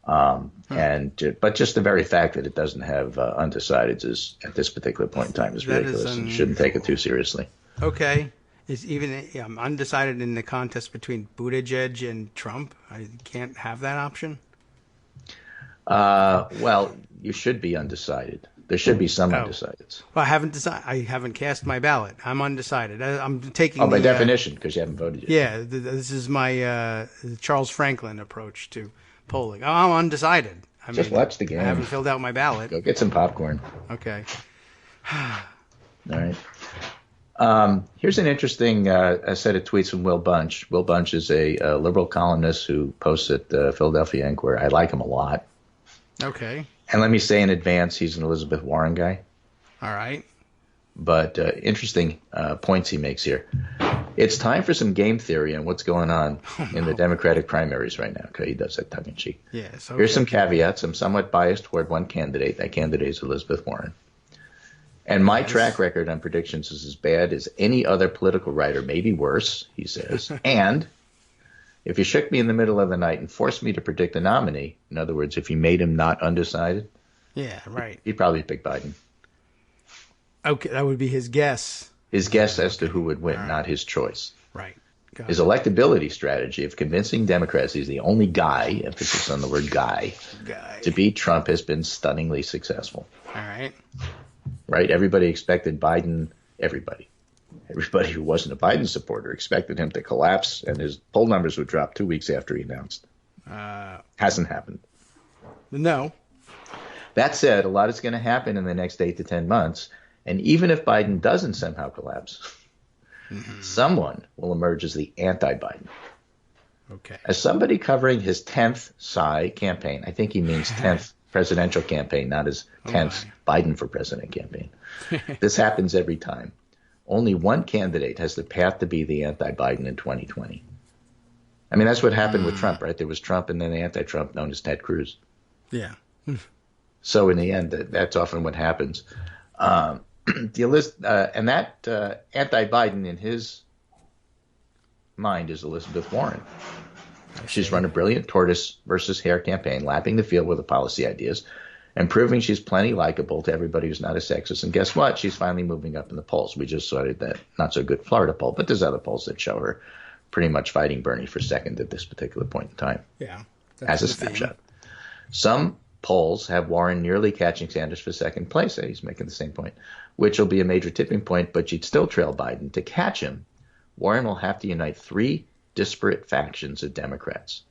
But just the very fact that it doesn't have undecideds is at this particular point in time is ridiculous and shouldn't take it too seriously. Okay. Is even undecided in the contest between Buttigieg and Trump? I can't have that option? Well, you should be undecided. There should be some undecideds. Well, I haven't decided. I haven't cast my ballot. I'm undecided. I'm taking. Oh, by definition, because you haven't voted yet. Yeah, this is my Charles Franklin approach to polling. Oh, I'm undecided. Just watch the game. I haven't filled out my ballot. Go get some popcorn. Okay. All right. Here's an interesting set of tweets from Will Bunch. Will Bunch is a liberal columnist who posts at Philadelphia Inquirer. I like him a lot. Okay. And let me say in advance, he's an Elizabeth Warren guy. All right. But interesting points he makes here. It's time for some game theory on what's going on in the Democratic primaries right now. Okay, he does that tongue in cheek. Yes. Okay. Here's some caveats. I'm somewhat biased toward one candidate. That candidate is Elizabeth Warren. And my track record on predictions is as bad as any other political writer, maybe worse, he says. And if you shook me in the middle of the night and forced me to predict a nominee, in other words, if you made him not undecided, yeah, right, he'd probably pick Biden. Okay, that would be his guess. His guess as to who would win, not his choice. Right. His electability strategy of convincing Democrats he's the only guy, emphasis on the word guy, to beat Trump has been stunningly successful. All right. Right? Everybody expected Biden, everybody who wasn't a Biden supporter expected him to collapse and his poll numbers would drop 2 weeks after he announced. Hasn't happened. No. That said, a lot is going to happen in the next 8 to 10 months. And even if Biden doesn't somehow collapse, someone will emerge as the anti-Biden. Okay. As somebody covering his 10th campaign, I think he means 10th presidential campaign, not his 10th Biden for president campaign. This happens every time. Only one candidate has the path to be the anti-Biden in 2020. I mean, that's what happened with Trump, right? There was Trump and then the anti-Trump known as Ted Cruz. Yeah. So in the end, that's often what happens. And that anti-Biden in his mind is Elizabeth Warren. She's run a brilliant tortoise versus hare campaign, lapping the field with the policy ideas and proving she's plenty likable to everybody who's not a sexist. And guess what? She's finally moving up in the polls. We just sorted that not so good Florida poll, but there's other polls that show her pretty much fighting Bernie for second at this particular point in time. Yeah. As a snapshot. Some polls have Warren nearly catching Sanders for second place. He's making the same point, which will be a major tipping point, but she'd still trail Biden. To catch him, Warren will have to unite 3 disparate factions of Democrats.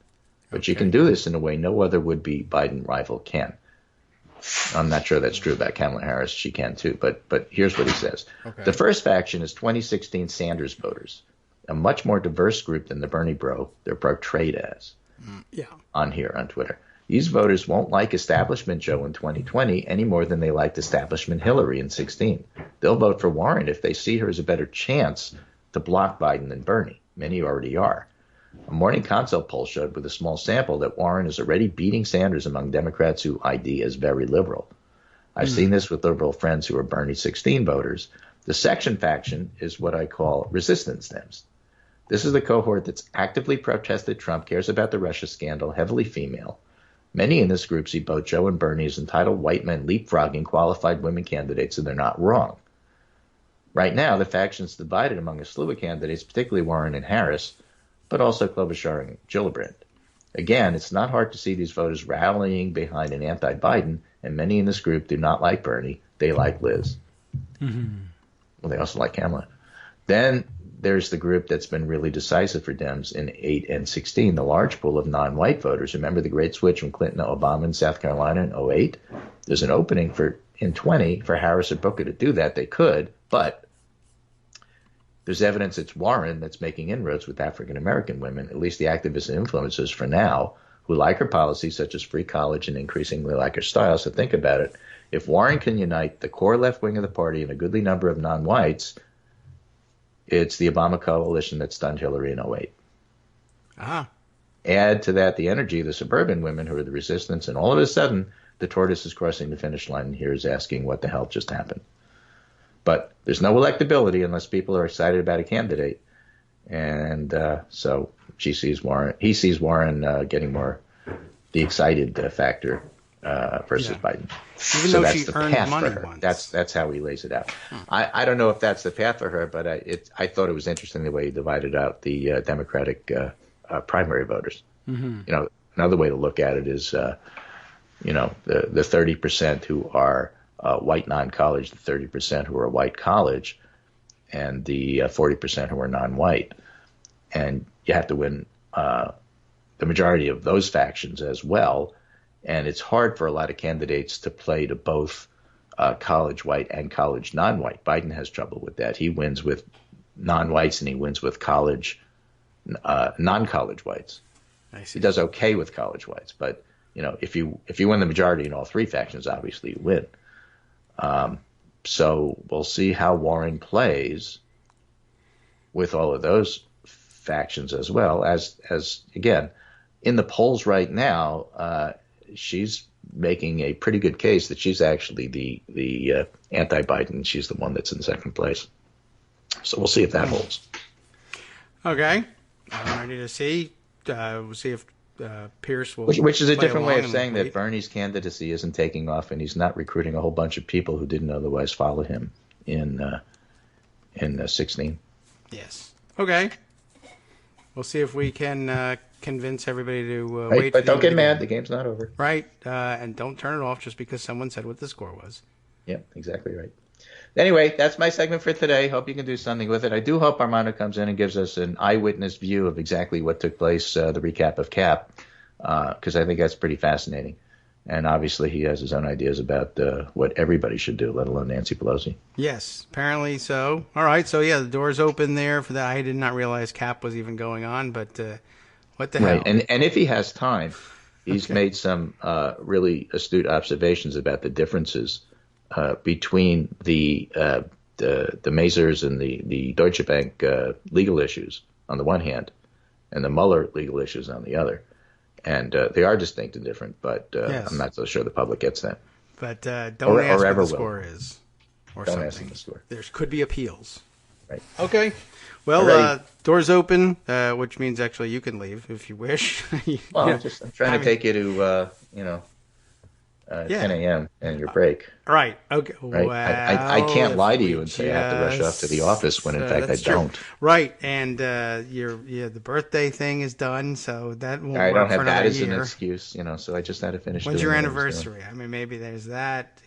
But you can do this in a way no other would-be Biden rival can. I'm not sure that's true about Kamala Harris. She can too. But here's what he says. Okay. The first faction is 2016 Sanders voters, a much more diverse group than the Bernie bro they're portrayed as on here on Twitter. These voters won't like establishment Joe in 2020 any more than they liked establishment Hillary in 2016. They'll vote for Warren if they see her as a better chance to block Biden than Bernie. Many already are. A Morning Consult poll showed with a small sample that Warren is already beating Sanders among Democrats who ID as very liberal. I've seen this with liberal friends who are Bernie 16 voters. The section faction is what I call resistance Dems. This is the cohort that's actively protested Trump, cares about the Russia scandal, heavily female. Many in this group see both Joe and Bernie as entitled white men leapfrogging qualified women candidates, and they're not wrong. Right now, the faction's divided among a slew of candidates, particularly Warren and Harris, but also Klobuchar and Gillibrand. Again, it's not hard to see these voters rallying behind an anti-Biden, and many in this group do not like Bernie. They like Liz. Well, they also like Kamala. Then there's the group that's been really decisive for Dems in 8 and 16, the large pool of non-white voters. Remember the great switch from Clinton to Obama in South Carolina in 08? There's an opening in 20 for Harris or Booker to do that. They could, but there's evidence it's Warren that's making inroads with African-American women, at least the activists and influencers for now, who like her policies such as free college and increasingly like her style. So think about it. If Warren can unite the core left wing of the party and a goodly number of non-whites, it's the Obama coalition that stunned Hillary in 08. Add to that the energy of the suburban women who are the resistance, and all of a sudden the tortoise is crossing the finish line and here is asking what the hell just happened. But there's no electability unless people are excited about a candidate. And so he sees Warren getting more the excited factor versus Biden. Even so though that's she the earned path money for her. once. That's how he lays it out. I don't know if that's the path for her, but I thought it was interesting the way he divided out the Democratic primary voters. Another way to look at it is, the 30% who are white non-college, the 30% who are white college, and the 40% who are non-white. And you have to win the majority of those factions as well. And it's hard for a lot of candidates to play to both college white and college non-white. Biden has trouble with that. He wins with non-whites and he wins with college non-college whites. He does okay with college whites, but if you win the majority in all 3 factions, obviously you win. So we'll see how Warren plays with all of those factions as well as again, in the polls right now, she's making a pretty good case that she's actually the anti-Biden. She's the one that's in second place. So we'll see if that holds. Okay. I'm ready to see. We'll see if Pierce will. Which is a different way of saying that Bernie's candidacy isn't taking off, and he's not recruiting a whole bunch of people who didn't otherwise follow him in 16. Yes. Okay. We'll see if we can convince everybody to wait. But don't get mad. The game's not over. Right. And don't turn it off just because someone said what the score was. Yep, exactly right. Anyway, that's my segment for today. Hope you can do something with it. I do hope Armando comes in and gives us an eyewitness view of exactly what took place, the recap of CAP, because I think that's pretty fascinating. And obviously he has his own ideas about what everybody should do, let alone Nancy Pelosi. Yes, apparently so. All right, so yeah, the door's open there for that. I did not realize CAP was even going on, but what the hell? Right, and if he has time, he's made some really astute observations about the differences between the Mazars and the Deutsche Bank legal issues on the one hand, and the Mueller legal issues on the other. And they are distinct and different, but yes. I'm not so sure the public gets that. But don't ask what the score is. Or don't something. ask him the score. There could be appeals. Right. Okay. Well, Alrighty. doors open, which means actually you can leave if you wish. Well, Yeah. I'm trying to take you to 10 a.m. and your break. Right. Okay. Right. Well, I can't lie to if you we and say I have to rush off to the office when in fact I that's true. don't. Right. And the birthday thing is done, so that won't I work don't for have that another as an year. excuse, so I just had to finish. When's doing your what I was doing. anniversary? I mean, maybe there's that.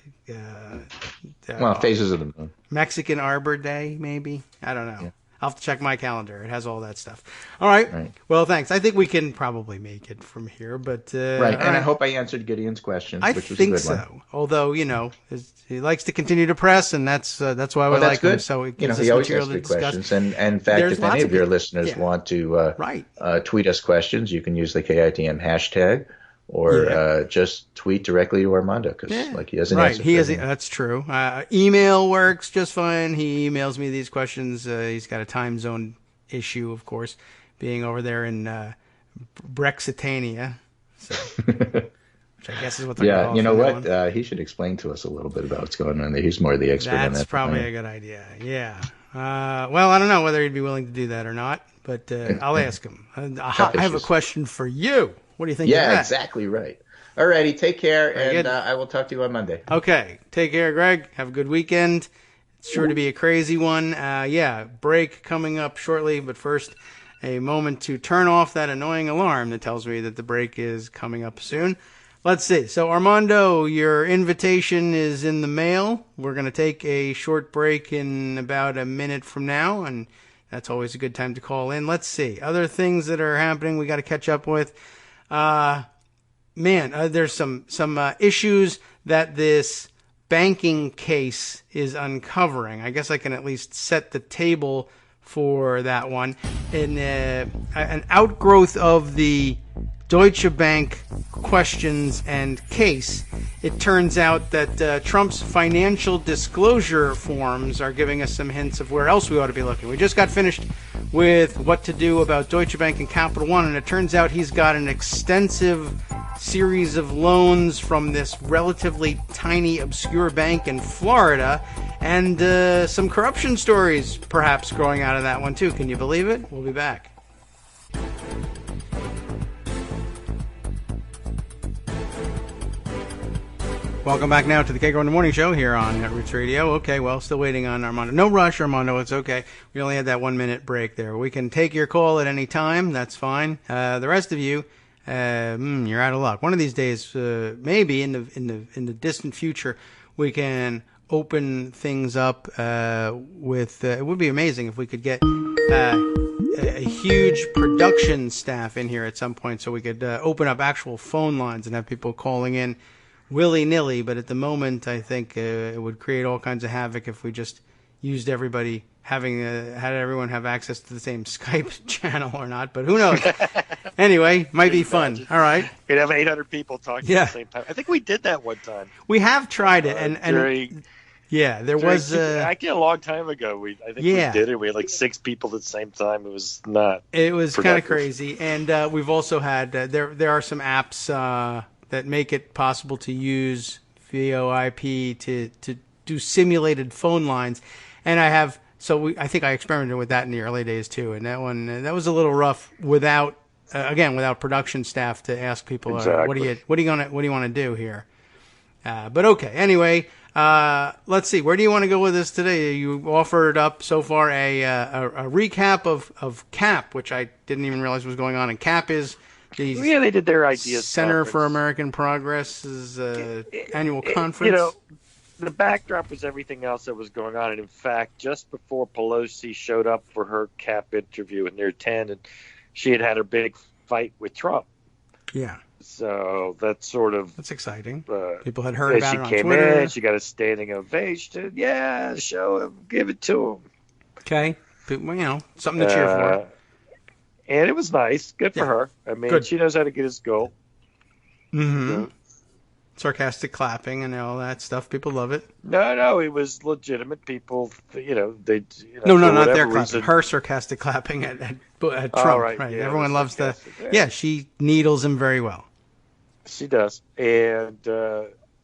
Well, Phases of the Moon. Mexican Arbor Day, maybe. I don't know. Yeah. I'll have to check my calendar. It has all that stuff. All right. Right. Well, thanks. I think we can probably make it from here, but Right. all And I hope I answered Gideon's question, I which was think a good one. so. Although he likes to continue to press, and that's why we Well, that's like him. good. So it gives He us always material asks to good discuss. questions. And in fact, There's if lots any of of your people- listeners yeah. want to Right. tweet us questions, you can use the KITM hashtag or just tweet directly to Armando because he doesn't Right. answer. He for is. everyone. That's true. Email works just fine. He emails me these questions. He's got a time zone issue, of course, being over there in Brexitania. So, which I guess is what they're Yeah, calling you know from what? now on. He should explain to us a little bit about what's going on there. He's more the expert on that. That's probably a good idea. Yeah. Well, I don't know whether he'd be willing to do that or not, but I'll ask him. I have a question for you. What do you think of Yeah, that? exactly right. All righty, take care, Very and good. I will talk to you on Monday. Okay. Take care, Greg. Have a good weekend. It's sure to be a crazy one. Break coming up shortly, but first, a moment to turn off that annoying alarm that tells me that the break is coming up soon. Let's see. So, Armando, your invitation is in the mail. We're going to take a short break in about a minute from now, and that's always a good time to call in. Let's see. Other things that are happening we got to catch up with. There's some issues that this banking case is uncovering. I guess I can at least set the table for that one. In an outgrowth of the Deutsche Bank questions and case, it turns out that Trump's financial disclosure forms are giving us some hints of where else we ought to be looking. We just got finished with what to do about Deutsche Bank and Capital One, and it turns out he's got an extensive series of loans from this relatively tiny, obscure bank in Florida, and some corruption stories perhaps growing out of that one too. Can you believe it? We'll be back. Welcome back now to the Kagro in the Morning Show here on Roots Radio. Okay, well, still waiting on Armando. No rush, Armando. It's okay. We only had that 1 minute break there. We can take your call at any time. That's fine. The rest of you, you're out of luck. One of these days, maybe in the distant future, we can open things up with. It would be amazing if we could get a huge production staff in here at some point, so we could open up actual phone lines and have people calling in willy-nilly, but at the moment I think it would create all kinds of havoc if we just used everybody had everyone have access to the same Skype channel or not, but who knows. Anyway, might be fun. All right. We'd have 800 people talking at the same time. I think we did that one time. We have tried it, and there was actually a long time ago. I think we did it. We had like 6 people at the same time. It was not. It was kind of crazy, and we've also had there are some apps that make it possible to use VoIP to do simulated phone lines, and I think I experimented with that in the early days too, and that was a little rough without production staff to ask people what do you want to do here, but okay. Anyway, let's see, where do you want to go with this today? You offered up so far a recap of CAP, which I didn't even realize was going on, and CAP is they did their ideas Center conference. for American Progress's annual conference. The backdrop was everything else that was going on, and in fact, just before Pelosi showed up for her CAP interview in near 10, and she had her big fight with Trump. Yeah. So that's exciting. People had heard about it on Twitter. She came in, she got a standing ovation. Yeah, show him, give it to him. Okay, something to cheer for. And it was nice. Good for her. I mean, she knows how to get his goal. Mm-hmm. Sarcastic clapping and all that stuff. People love it. No, it was legitimate. People, No, not their clapping. Her sarcastic clapping at Trump. Right. Yeah, everyone loves she needles him very well. She does. And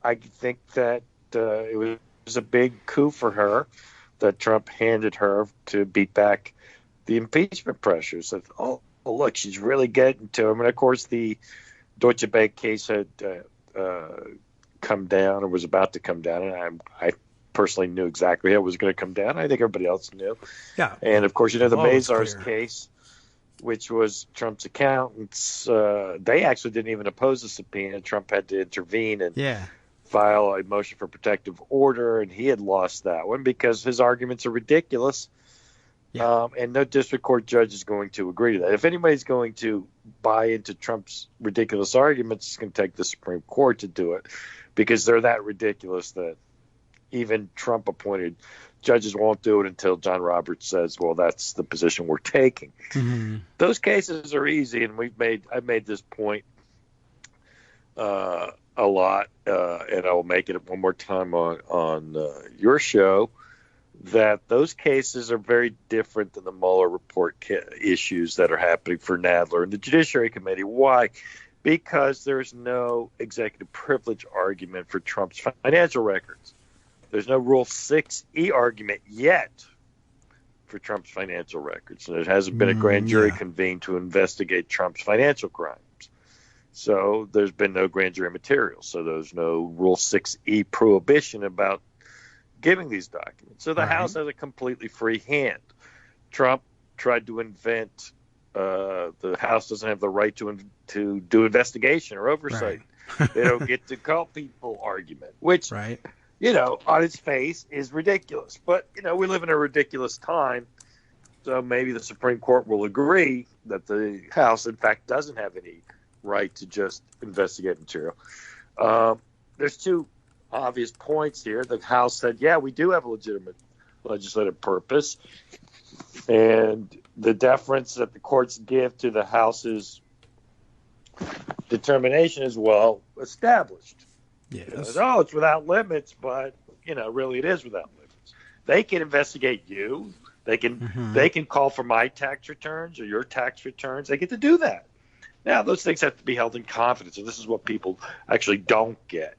I think that it was a big coup for her that Trump handed her to beat back the impeachment pressures. Of, look, she's really getting to him. And, of course, the Deutsche Bank case had come down or was about to come down, and I personally knew exactly how it was going to come down. I think everybody else knew. Yeah. And, of course, the Mazars clear. case, which was Trump's accountants, they actually didn't even oppose the subpoena. Trump had to intervene and file a motion for protective order, and he had lost that one because his arguments are ridiculous. Yeah. And no district court judge is going to agree to that. If anybody's going to buy into Trump's ridiculous arguments, it's going to take the Supreme Court to do it because they're that ridiculous that even Trump-appointed judges won't do it until John Roberts says, well, that's the position we're taking. Mm-hmm. Those cases are easy, and I've made this point a lot, and I will make it one more time on your show, that those cases are very different than the Mueller report issues that are happening for Nadler and the Judiciary Committee. Why? Because there's no executive privilege argument for Trump's financial records. There's no Rule 6E argument yet for Trump's financial records. And there hasn't been a grand jury convened to investigate Trump's financial crimes. So there's been no grand jury material. So there's no Rule 6E prohibition about giving these documents. So the House has a completely free hand. Trump tried to invent the House doesn't have the right to do investigation or oversight. Right. They don't get to call people argument, which, on its face is ridiculous. But, we live in a ridiculous time. So maybe the Supreme Court will agree that the House, in fact, doesn't have any right to just investigate material. There's two obvious points here. The House said, we do have a legitimate legislative purpose. And the deference that the courts give to the House's determination is well established. Yes. It's without limits, but, really it is without limits. They can investigate you. They can call for my tax returns or your tax returns. They get to do that. Now, those things have to be held in confidence, and this is what people actually don't get,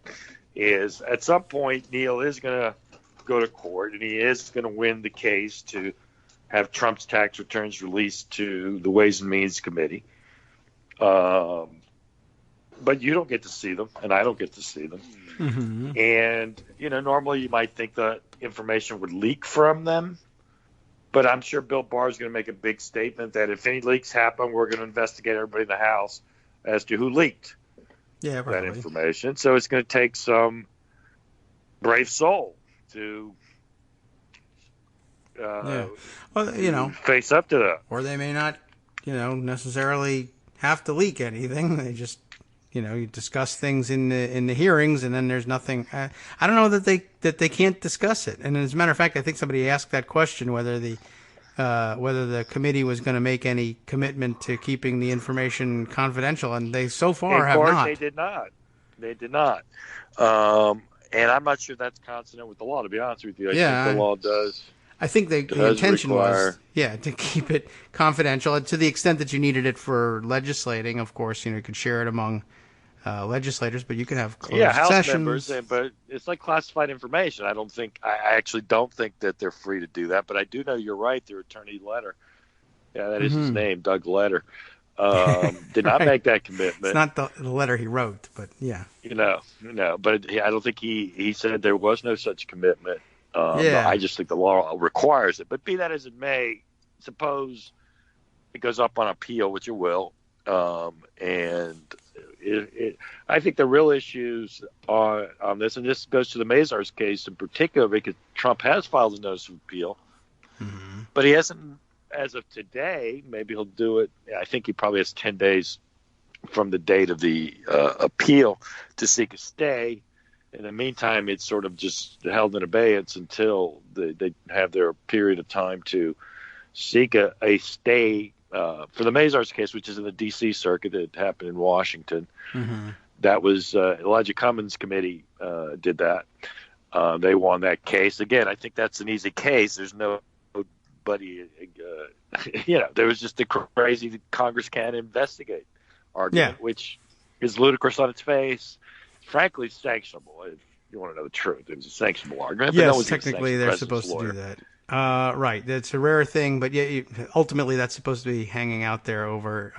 is at some point Neil is going to go to court, and he is going to win the case to have Trump's tax returns released to the Ways and Means Committee. But you don't get to see them, and I don't get to see them. Mm-hmm. And, normally you might think the information would leak from them, but I'm sure Bill Barr is going to make a big statement that if any leaks happen, we're going to investigate everybody in the House as to who leaked that information. So it's going to take some brave soul to face up to that. Or they may not, necessarily have to leak anything. They just, you discuss things in the hearings, and then there's nothing. I don't know that they can't discuss it. And as a matter of fact, I think somebody asked that question whether the committee was going to make any commitment to keeping the information confidential, and they so far have not. They did not. They did not. And I'm not sure that's consonant with the law, to be honest with you. I think the law does. I think the intention was, to keep it confidential, and to the extent that you needed it for legislating. Of course, you could share it among legislators, but you could have closed House sessions. members. But it's like classified information. I actually don't think that they're free to do that. But I do know you're right. Their attorney Letter, that is his name, Doug Letter, did not make that commitment. It's not the letter he wrote, but But I don't think he said there was no such commitment. I just think the law requires it. But be that as it may, suppose it goes up on appeal, which it will, and I think the real issues on this, and this goes to the Mazars case in particular, because Trump has filed a notice of appeal, but he hasn't, as of today. Maybe he'll do it. I think he probably has 10 days from the date of the appeal to seek a stay. In the meantime, it's sort of just held in abeyance until they have their period of time to seek a stay for the Mazars case, which is in the D.C. circuit that happened in Washington. Mm-hmm. That was Elijah Cummings' committee did that. They won that case. Again, I think that's an easy case. There's nobody, there was just a crazy Congress can't investigate argument, which is ludicrous on its face. Frankly, sanctionable. If you want to know the truth, it was a sanctionable argument. Yes, technically they're supposed to do that. Right. That's a rare thing, but ultimately that's supposed to be hanging out there over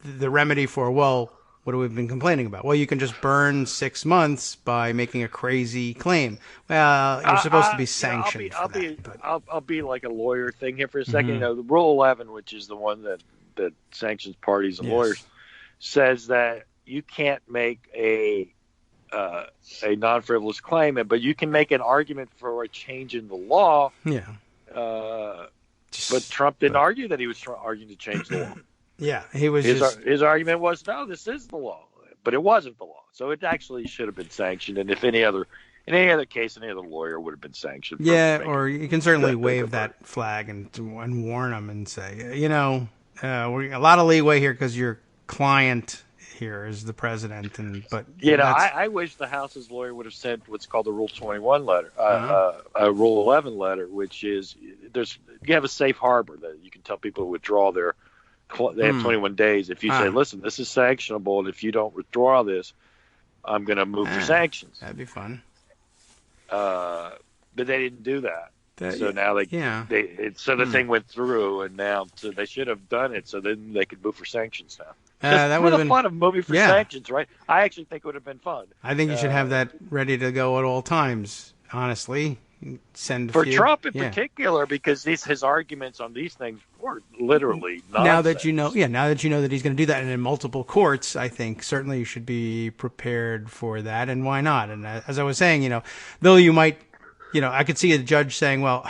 the remedy for, well, what have we been complaining about? Well, you can just burn 6 months by making a crazy claim. Well, you're supposed to be sanctioned for that. I'll be like a lawyer thing here for a second. The Rule 11, which is the one that sanctions parties and lawyers, says that you can't make a non-frivolous claim, but you can make an argument for a change in the law. Yeah. But Trump didn't argue that he was arguing to change the law. Yeah, he was. His argument was, no, this is the law, but it wasn't the law. So it actually should have been sanctioned. And if in any other case, any other lawyer would have been sanctioned. Yeah, or you can certainly wave that flag and warn them and say, a lot of leeway here because your client here is the president, but I wish the House's lawyer would have sent what's called the Rule 21 letter, a Rule 11 letter, which is you have a safe harbor that you can tell people to withdraw their. They have 21 days. If you say, listen, this is sanctionable, and if you don't withdraw this, I'm going to move for sanctions. That'd be fun. But they didn't do that. So now the thing went through, and now they should have done it so then they could move for sanctions now. That would have been fun of moving for sanctions, right? I actually think it would have been fun. I think you should have that ready to go at all times, honestly. For Trump in particular, because his arguments on these things were literally nonsense. Now that you know that he's going to do that, and in multiple courts, I think certainly you should be prepared for that, and why not? And as I was saying, though you might, I could see a judge saying, well,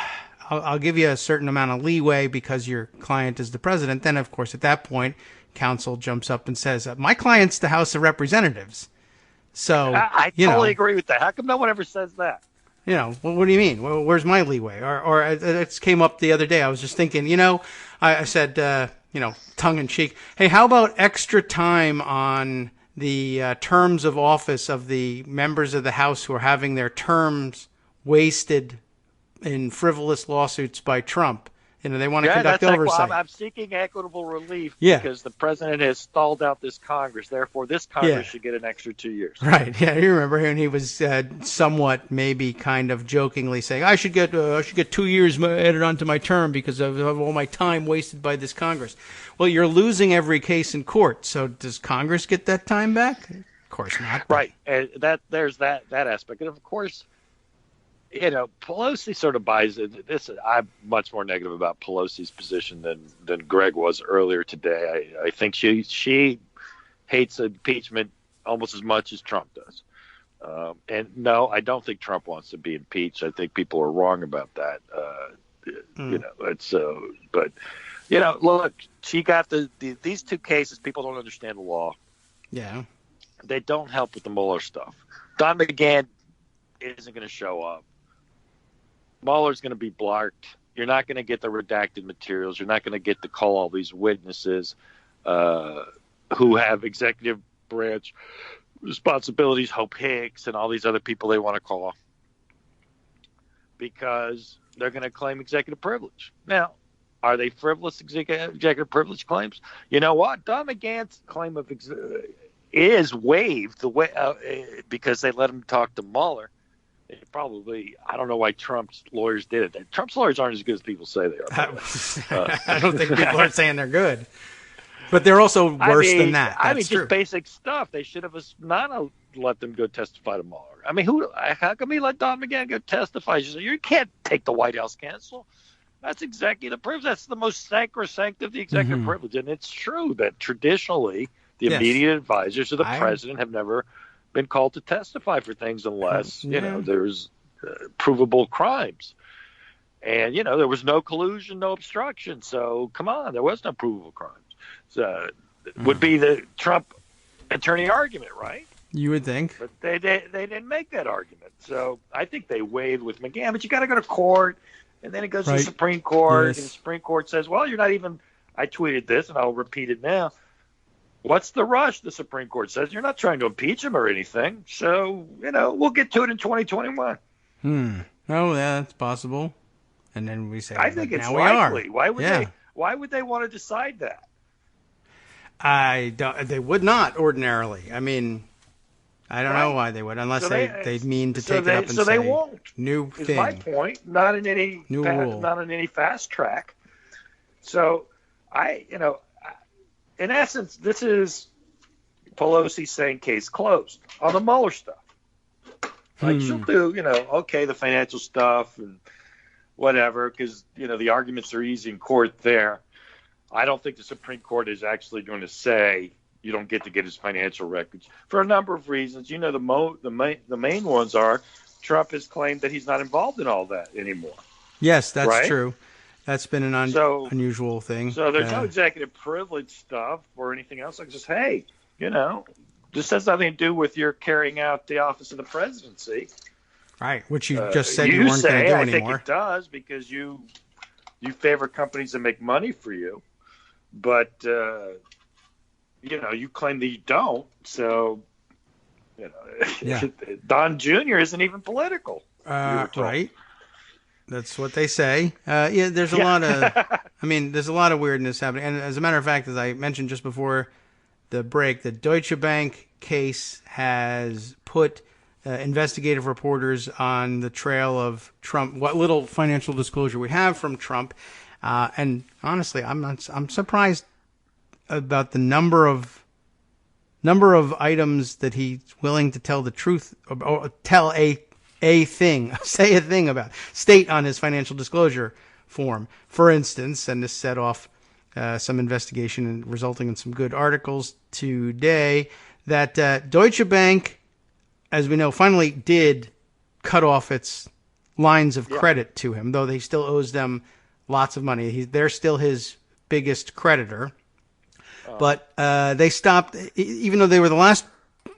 I'll give you a certain amount of leeway because your client is the president. Then, of course, at that point, counsel jumps up and says, my client's the House of Representatives. So I totally agree with that. How come no one ever says that? What do you mean? Where's my leeway? Or it came up the other day. I was just thinking, I said, tongue in cheek, hey, how about extra time on the terms of office of the members of the House who are having their terms wasted in frivolous lawsuits by Trump? They want to conduct oversight. I'm seeking equitable relief because the president has stalled out this Congress. Therefore, this Congress should get an extra 2 years. Right. Yeah, you remember him. He was somewhat, maybe, kind of jokingly saying, "I should get 2 years added onto my term because of all my time wasted by this Congress." Well, you're losing every case in court. So does Congress get that time back? Of course not. Right. And there's that aspect, and of course. Pelosi sort of buys it. I'm much more negative about Pelosi's position than Greg was earlier today. I think she hates impeachment almost as much as Trump does. And no, I don't think Trump wants to be impeached. I think people are wrong about that. Look, she got these two cases. People don't understand the law. Yeah, they don't help with the Mueller stuff. Don McGahn isn't going to show up. Mueller's going to be blocked. You're not going to get the redacted materials. You're not going to get to call all these witnesses who have executive branch responsibilities, Hope Hicks and all these other people they want to call, because they're going to claim executive privilege. Now, are they frivolous executive privilege claims? You know what? Don McGahn's claim of is waived because they let him talk to Mueller. I don't know why Trump's lawyers did it. Trump's lawyers aren't as good as people say they are. I don't think people are saying they're good. But they're also worse than that. That's true. Just basic stuff. They should have not let them go testify to Mueller. How come he let Don McGahn go testify? You can't take the White House counsel. That's executive privilege. That's the most sacrosanct of the executive privilege. And it's true that traditionally the immediate advisors of the president have never been called to testify for things unless there's provable crimes, and there was no collusion, no obstruction. So come on, there was no provable crimes. So would be the Trump attorney argument, right? You would think, but they didn't make that argument. So I think they waived with McGahn. But you got to go to court, and then it goes to the Supreme Court, and the Supreme Court says, "Well, you're not even." I tweeted this, and I'll repeat it now. What's the rush? The Supreme Court says you're not trying to impeach him or anything. So, we'll get to it in 2021. Oh, yeah, that's possible. And then we say, I think it's now likely. We are. Why would they want to decide that? They would not ordinarily. I mean, I don't know why they would, unless they mean to take it up and so say they won't. New is thing. My point. Not in any new rule. Not in any fast track. So in essence, this is Pelosi saying case closed on the Mueller stuff. Like she'll do, the financial stuff and whatever, because the arguments are easy in court there. I don't think the Supreme Court is actually going to say you don't get to get his financial records for a number of reasons. The main ones are Trump has claimed that he's not involved in all that anymore. Yes, that's right? True. That's been an unusual thing. So there's no executive privilege stuff or anything else. Like just, hey, this has nothing to do with your carrying out the office of the presidency. Right, which you just said you weren't going to do anymore. I think it does because you favor companies that make money for you, but you claim that you don't. So Don Jr. isn't even political. Right. That's what they say. There's a lot of, there's a lot of weirdness happening. And as a matter of fact, as I mentioned just before the break, the Deutsche Bank case has put investigative reporters on the trail of Trump, what little financial disclosure we have from Trump. And honestly, I'm surprised about the number of items that he's willing to tell the truth or tell say a thing about, state on his financial disclosure form. For instance, and this set off some investigation and resulting in some good articles today, that Deutsche Bank, as we know, finally did cut off its lines of credit to him, though they still owes them lots of money. They're still his biggest creditor. But they stopped, even though they were the last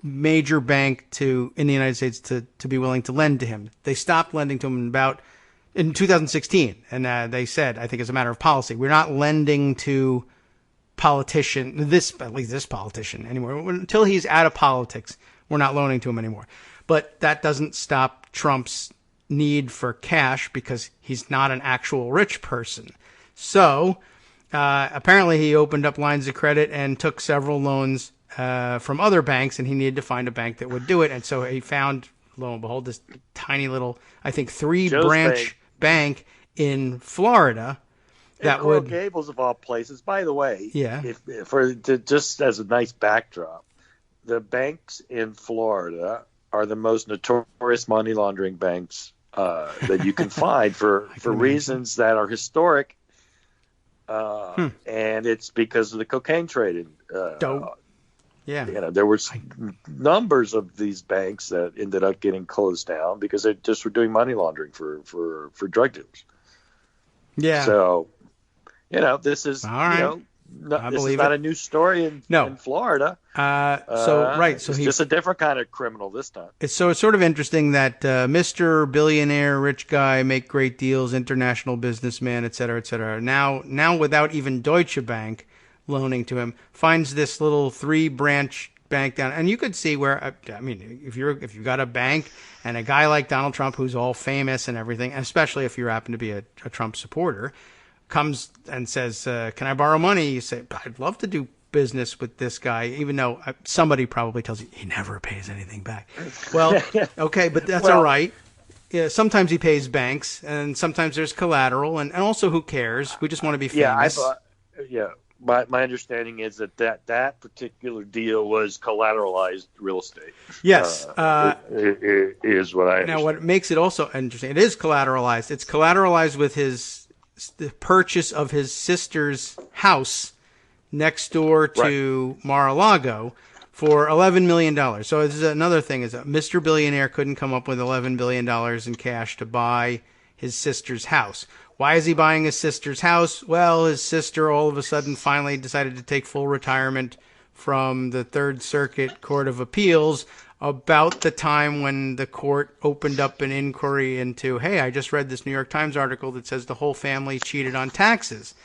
major bank in the United States to be willing to lend to him. They stopped lending to him in 2016. And they said, I think as a matter of policy, we're not lending to at least this politician anymore. Until he's out of politics, we're not loaning to him anymore. But that doesn't stop Trump's need for cash because he's not an actual rich person. So apparently he opened up lines of credit and took several loans from other banks, and he needed to find a bank that would do it. And so he found, lo and behold, this tiny little, I think, 3-branch bank in Florida that Coral would Gables of all places. By the way, just as a nice backdrop, the banks in Florida are the most notorious money laundering banks that you can find for reasons that are historic, and it's because of the cocaine trading. Dope. Yeah, there were numbers of these banks that ended up getting closed down because they just were doing money laundering for drug dealers. Yeah. So, this is this is not a new story in Florida. So he's just a different kind of criminal this time. It's sort of interesting that Mr. Billionaire, rich guy, make great deals, international businessman, et cetera, et cetera. Now without even Deutsche Bank loaning to him, finds this little 3-branch bank down, and you could see where if you've got a bank and a guy like Donald Trump who's all famous and everything, especially if you happen to be a Trump supporter, comes and says, "Can I borrow money?" You say, "I'd love to do business with this guy," even though somebody probably tells you he never pays anything back. Well, okay, but that's all right. Yeah, sometimes he pays banks, and sometimes there's collateral, and also who cares? We just want to be famous. My understanding is that particular deal was collateralized real estate. Yes. Is what I understand. Now, what makes it also interesting, it is collateralized. It's collateralized with the purchase of his sister's house next door to Mar-a-Lago for $11 million. So this is another thing, is that Mr. Billionaire couldn't come up with $11 billion in cash to buy his sister's house. Why is he buying his sister's house? Well, his sister all of a sudden finally decided to take full retirement from the Third Circuit Court of Appeals about the time when the court opened up an inquiry into, hey, I just read this New York Times article that says the whole family cheated on taxes.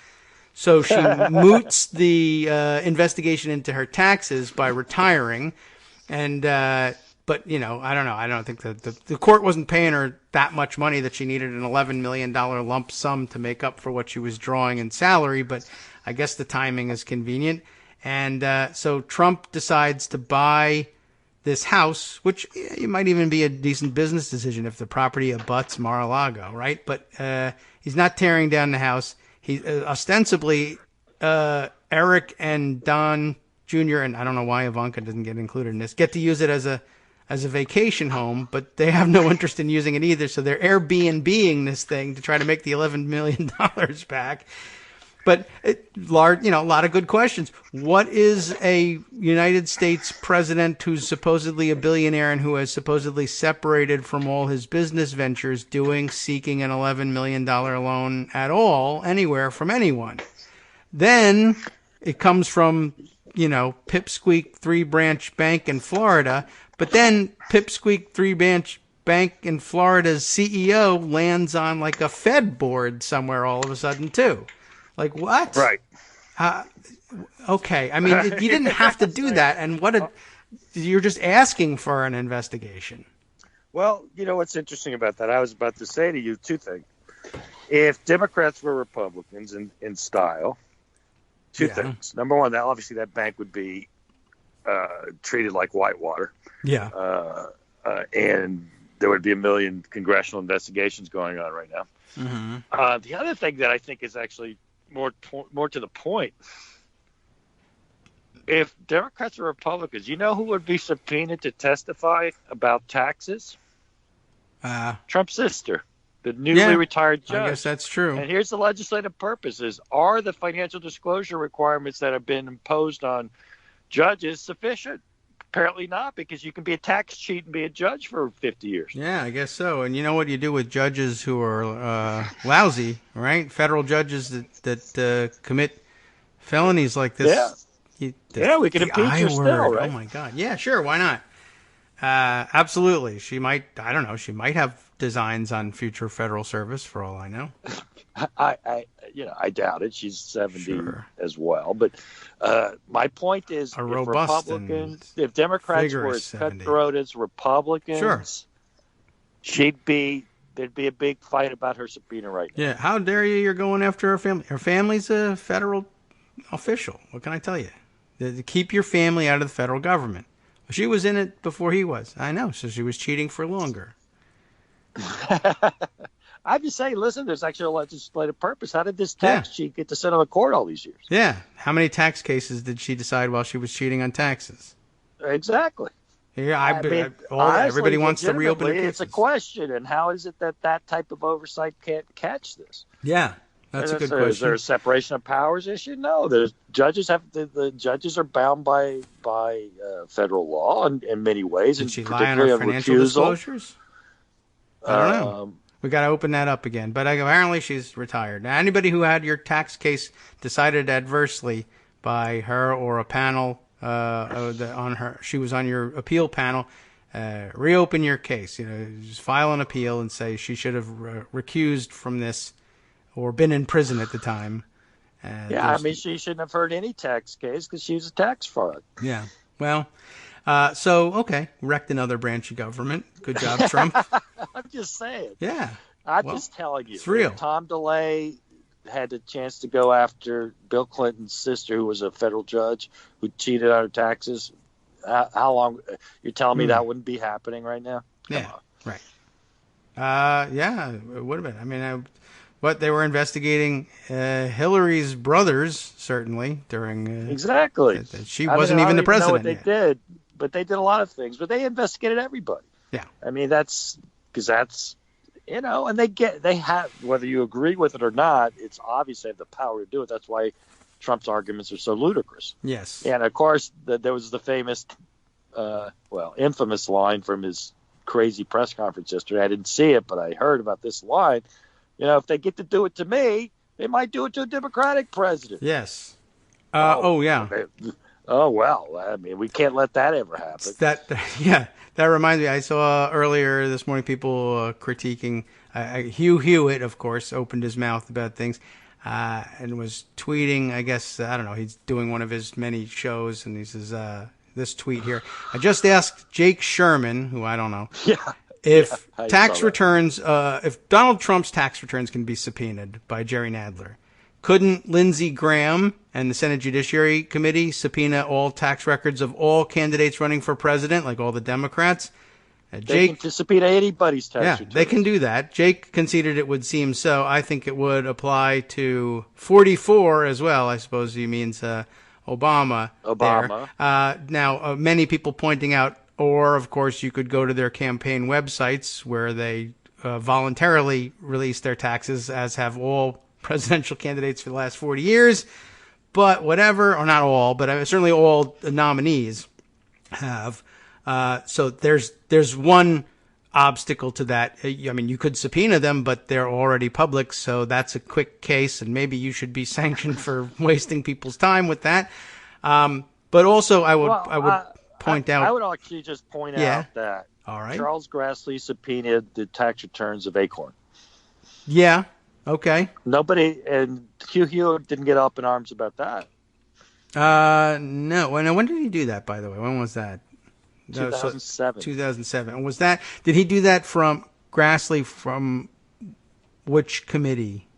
So she moots the investigation into her taxes by retiring. And but, I don't know. I don't think that the court wasn't paying her that much money that she needed an $11 million lump sum to make up for what she was drawing in salary. But I guess the timing is convenient. And so Trump decides to buy this house, which it might even be a decent business decision if the property abuts Mar-a-Lago, right? But he's not tearing down the house. He ostensibly Eric and Don Jr. and I don't know why Ivanka doesn't get included in this, get to use it as a vacation home, but they have no interest in using it either. So they're Airbnb-ing this thing to try to make the $11 million back. But a lot of good questions. What is a United States president who's supposedly a billionaire and who has supposedly separated from all his business ventures doing, seeking an $11 million loan at all, anywhere from anyone? Then it comes from, Pipsqueak 3-branch bank in Florida. But then Pipsqueak 3-branch bank in Florida's CEO lands on like a Fed board somewhere all of a sudden too. Like what? Right. Okay. I mean, you didn't have to do that. And you're just asking for an investigation. Well, what's interesting about that? I was about to say to you two things. If Democrats were Republicans in style, two things. Number one, obviously that bank would be treated like whitewater. Yeah. And there would be a million congressional investigations going on right now. Mm-hmm. The other thing that I think is actually more to the point, if Democrats or Republicans, who would be subpoenaed to testify about taxes? Trump's sister, the newly retired judge. I guess that's true. And here's the legislative purposes. Are the financial disclosure requirements that have been imposed on judges sufficient? Apparently not, because you can be a tax cheat and be a judge for 50 years. Yeah, I guess so. And you know what you do with judges who are lousy, right? Federal judges that commit felonies like this. Yeah. We can impeach her still, right? Oh, my God. Yeah, sure. Why not? Absolutely. She might have designs on future federal service for all I know. I doubt it. She's 70 as well. But my point is, if Democrats were as cutthroat as Republicans, there'd be a big fight about her subpoena right now. Yeah. How dare you? You're going after her family. Her family's a federal official. What can I tell you? To keep your family out of the federal government. She was in it before he was. I know. So she was cheating for longer. I'm just saying, listen, there's actually a legislative purpose. How did this tax cheat get to sit on the court all these years? Yeah. How many tax cases did she decide while she was cheating on taxes? Exactly. Yeah, everybody wants to reopen the cases. It's a question, and how is it that type of oversight can't catch this? Yeah, that's a good question. Is there a separation of powers issue? No, the judges are bound by federal law in many ways. Did she lie on her financial disclosures? I don't know. We got to open that up again. But apparently she's retired. Now, anybody who had your tax case decided adversely by her or a panel on her, she was on your appeal panel, reopen your case. Just file an appeal and say she should have recused from this or been in prison at the time. She shouldn't have heard any tax case because she was a tax fraud. Yeah. Well, wrecked another branch of government. Good job, Trump. I'm just saying. Yeah. I'm just telling you. It's real. Tom DeLay had the chance to go after Bill Clinton's sister, who was a federal judge, who cheated on her taxes. How long? You're telling me that wouldn't be happening right now? Come on. Right. It would have been. I mean, but they were investigating Hillary's brothers, certainly, during... exactly. She wasn't even the president yet. They did, but they did a lot of things. But they investigated everybody. Yeah. I mean, that's... and they have, whether you agree with it or not, it's obvious they have the power to do it. That's why Trump's arguments are so ludicrous. Yes. And, of course, there was the famous, infamous line from his crazy press conference yesterday. I didn't see it, but I heard about this line. If they get to do it to me, they might do it to a Democratic president. Yes. Yeah. Oh, well, I mean, we can't let that ever happen. That reminds me, I saw earlier this morning people critiquing Hugh Hewitt, of course, opened his mouth about things and was tweeting, I guess, I don't know, he's doing one of his many shows, and he says, this tweet here, I just asked Jake Sherman, who I don't know, if tax returns, if Donald Trump's tax returns can be subpoenaed by Jerry Nadler, couldn't Lindsey Graham and the Senate Judiciary Committee subpoena all tax records of all candidates running for president, like all the Democrats? They can subpoena anybody's tax returns. They can do that. Jake conceded it would seem so. I think it would apply to 44 as well. I suppose he means Obama. Now, many people pointing out, or of course, you could go to their campaign websites where they voluntarily release their taxes, as have all presidential candidates for the last 40 years. But whatever, or not all, but certainly all the nominees have. So there's one obstacle to that. I mean, you could subpoena them, but they're already public, so that's a quick case, and maybe you should be sanctioned for wasting people's time with that. But also, I would point out. I would actually just point out that all right. Charles Grassley subpoenaed the tax returns of Acorn. Yeah. Okay. Nobody, and Hugh Hewitt didn't get up in arms about that. No. When did he do that, by the way? When was that? 2007. 2007. And was that? Did he do that from Grassley from which committee?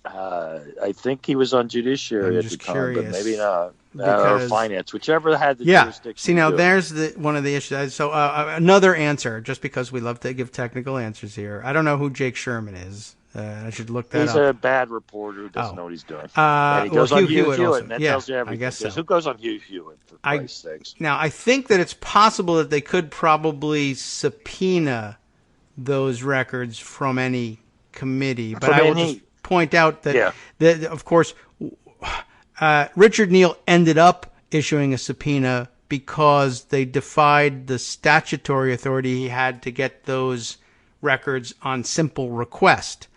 I think he was on Judiciary at the time, but maybe not. Because, or Finance, whichever had the jurisdiction. See, now there's one of the issues. So another answer, just because we love to give technical answers here. I don't know who Jake Sherman is. I should look that up. He's a bad reporter who doesn't know what he's doing. And he goes on Hugh Hewitt, and that tells you everything. I guess so. Who goes on Hugh Hewitt, for Christ's sakes? Now, I think that it's possible that they could probably subpoena those records from any committee. But I will just point out that, of course, Richard Neal ended up issuing a subpoena because they defied the statutory authority he had to get those records on simple request.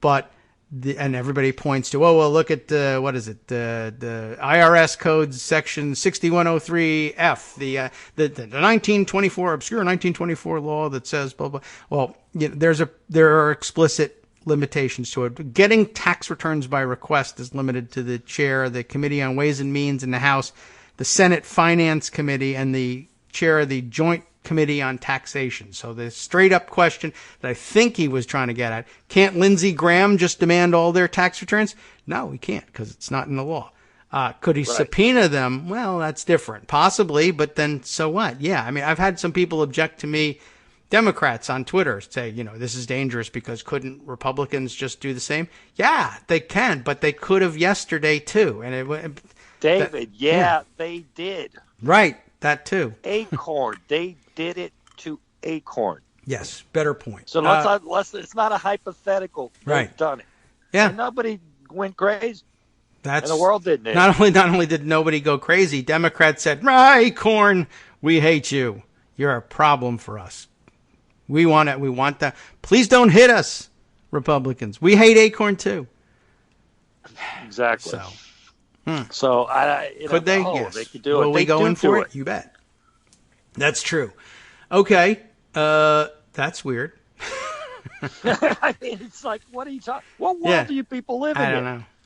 But and everybody points to, look at the IRS code section 6103F, the 1924 obscure 1924 law that says blah blah. Well, there are explicit limitations to it. Getting tax returns by request is limited to the chair of the Committee on Ways and Means in the House, the Senate Finance Committee, and the chair of the Joint Committee on Taxation. So the straight up question that I think he was trying to get at, can't Lindsey Graham just demand all their tax returns? No, he can't, because it's not in the law. Could he subpoena them? Well, that's different. Possibly, but then so what? Yeah, I mean, I've had some people object to me, Democrats on Twitter, say, this is dangerous because couldn't Republicans just do the same? Yeah, they can, but they could have yesterday too. And David, they did. Right, that too. Acorn, they did it to Acorn. Yes, better point. So it's not a hypothetical. Right. They've done it. Yeah. And nobody went crazy. And the world didn't. Not only did nobody go crazy, Democrats said, Acorn, we hate you. You're a problem for us. We want it. We want that. Please don't hit us, Republicans. We hate Acorn too. Exactly. So could they? Yes. They could do Will it. we go in for it? You bet. That's true. Okay. That's weird. I mean, it's like, what are you talking? What world do you people live in?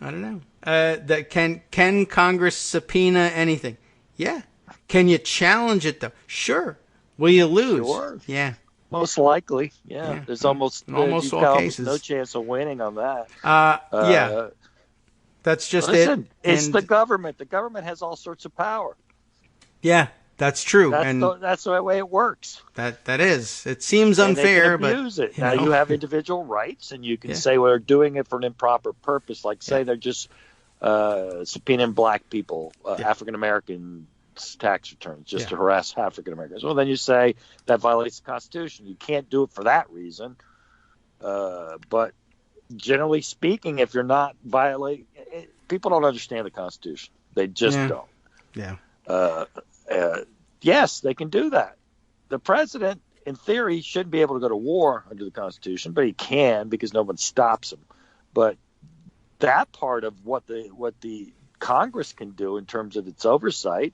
I don't know. That can Congress subpoena anything? Yeah. Can you challenge it though? Sure. Will you lose? Sure. Yeah. Most likely. Yeah. There's almost all cases. No chance of winning on that. Yeah. That's just it. It's the government. The government has all sorts of power. Yeah. That's true, that's the way it works. That is. It seems unfair, but abuse it. Now you have individual rights, and you can say we're doing it for an improper purpose. Like say they're just subpoenaing black people, African American tax returns, just to harass African Americans. Well, then you say that violates the Constitution. You can't do it for that reason. But generally speaking, if you're not violating, people don't understand the Constitution. They just don't. Yeah. Yes, they can do that. The president, in theory, shouldn't be able to go to war under the Constitution, but he can because no one stops him. But that part of what the Congress can do in terms of its oversight,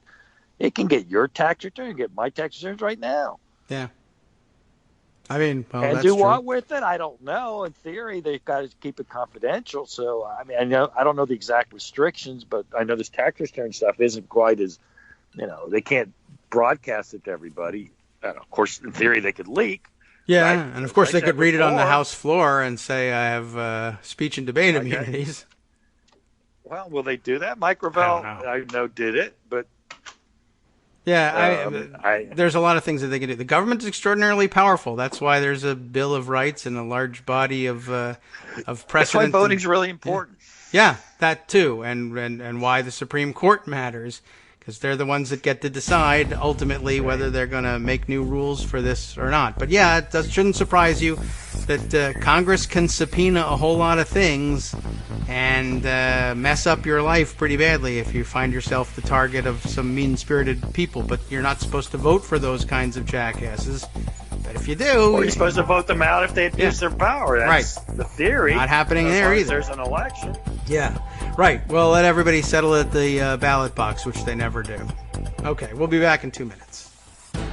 it can get your tax return, get my tax returns right now. Yeah. I mean, and that's do true. what with it? I don't know. In theory, they've got to keep it confidential. So, I mean, I don't know the exact restrictions, but I know this tax return stuff isn't quite as, they can't broadcast it to everybody. And of course, in theory, they could leak. Yeah, right? And of course, they could read it on the House floor and say, I have speech and debate immunities. Well, will they do that? Mike Gravel, I know did it, but yeah, there's a lot of things that they can do. The government is extraordinarily powerful. That's why there's a Bill of Rights and a large body of precedent. That's why voting's really important. Yeah, that too, and why the Supreme Court matters, because they're the ones that get to decide ultimately whether they're going to make new rules for this or not. But yeah, shouldn't surprise you that Congress can subpoena a whole lot of things and mess up your life pretty badly if you find yourself the target of some mean-spirited people. But you're not supposed to vote for those kinds of jackasses. But if you do... Or you're supposed to vote them out if they abuse their power. That's the theory. Not happening there either. There's an election. Yeah, right. Well, let everybody settle at the ballot box, which they never do. Okay, we'll be back in 2 minutes.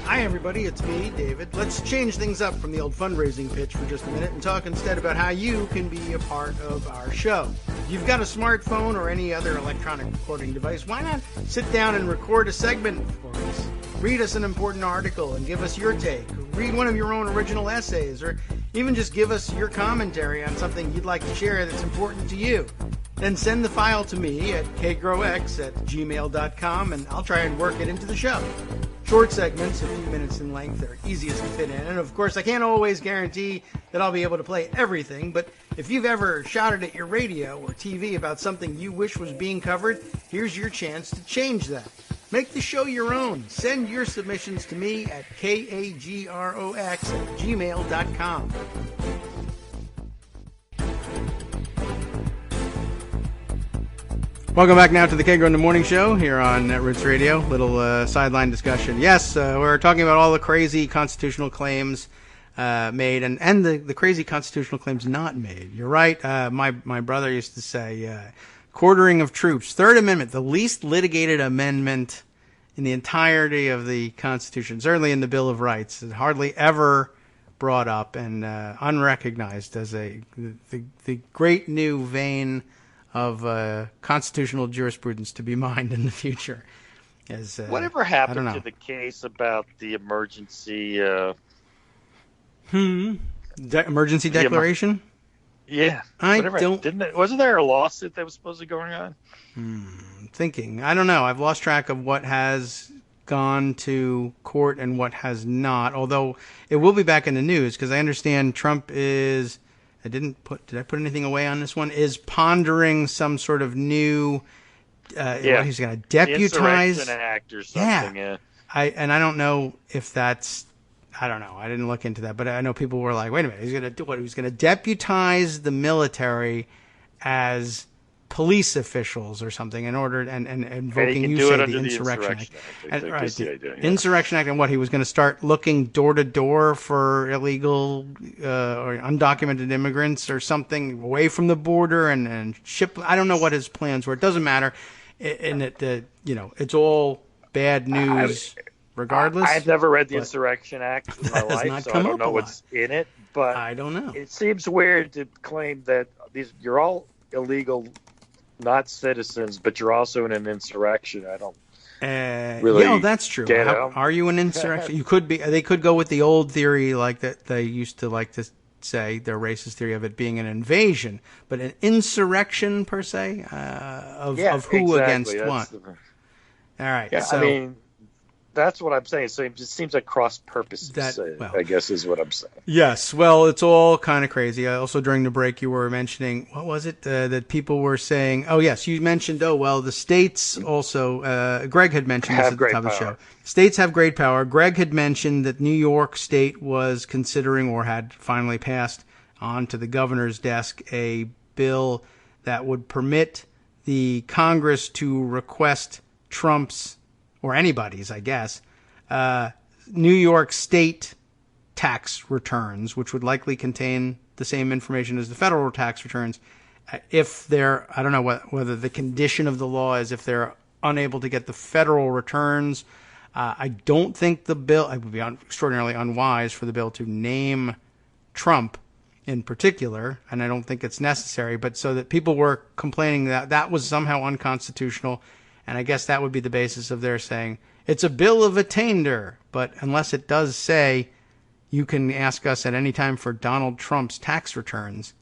Hi, everybody. It's me, David. Let's change things up from the old fundraising pitch for just a minute and talk instead about how you can be a part of our show. If you've got a smartphone or any other electronic recording device, why not sit down and record a segment for us? Read us an important article and give us your take. Read one of your own original essays, or even just give us your commentary on something you'd like to share that's important to you. Then send the file to me at kagrox@gmail.com, and I'll try and work it into the show. Short segments, a few minutes in length, are easiest to fit in. And of course, I can't always guarantee that I'll be able to play everything, but if you've ever shouted at your radio or TV about something you wish was being covered, here's your chance to change that. Make the show your own. Send your submissions to me at kagrox@gmail.com. Welcome back now to the Kagro in the Morning Show here on Netroots Radio. Little sideline discussion. Yes, we're talking about all the crazy constitutional claims made and the crazy constitutional claims not made. You're right. My brother used to say quartering of troops. Third Amendment, the least litigated amendment in the entirety of the Constitution, certainly in the Bill of Rights. It's hardly ever brought up and unrecognized as the great new vein of constitutional jurisprudence to be mined in the future. Whatever happened to the case about the emergency... emergency declaration? Yeah. Wasn't there a lawsuit that was supposedly going on? Thinking. I don't know. I've lost track of what has gone to court and what has not, although it will be back in the news because I understand Trump is... did I put anything away on this one? Is pondering some sort of new, he's going to deputize. Insurrection Act or something, yeah. I don't know if that's, I don't know. I didn't look into that, but I know people were like, wait a minute, he's going to do what? He's going to deputize the military as police officials or something in order, and invoking, you say, the Insurrection Act. Insurrection Act, and what, he was going to start looking door to door for illegal or undocumented immigrants or something away from the border and ship. I don't know what his plans were. It doesn't matter. And it's all bad news regardless. I've never read the Insurrection Act in my life, so I don't know what's in it. But I don't know. It seems weird to claim that you're all illegal, not citizens, but you're also in an insurrection. I don't really. Yeah, that's true. Are you an insurrection? You could be. They could go with the old theory, like that they used to like to say, their racist theory of it being an invasion, but an insurrection per se of who against what. All right. Yeah, so, I mean, that's what I'm saying. So it just seems like cross purposes, I guess is what I'm saying. Yes. Well, it's all kind of crazy. Also, during the break, you were mentioning, what was it that people were saying? Oh, yes. You mentioned, the states also, Greg had mentioned this at the top of the show. States have great power. Greg had mentioned that New York State was considering or had finally passed onto the governor's desk a bill that would permit the Congress to request Trump's, or anybody's, I guess, New York State tax returns, which would likely contain the same information as the federal tax returns, if they're, I don't know whether the condition of the law is if they're unable to get the federal returns. I don't think the bill, it would be extraordinarily unwise for the bill to name Trump in particular, and I don't think it's necessary, but so that people were complaining that that was somehow unconstitutional. And I guess that would be the basis of their saying, it's a bill of attainder. But unless it does say you can ask us at any time for Donald Trump's tax returns,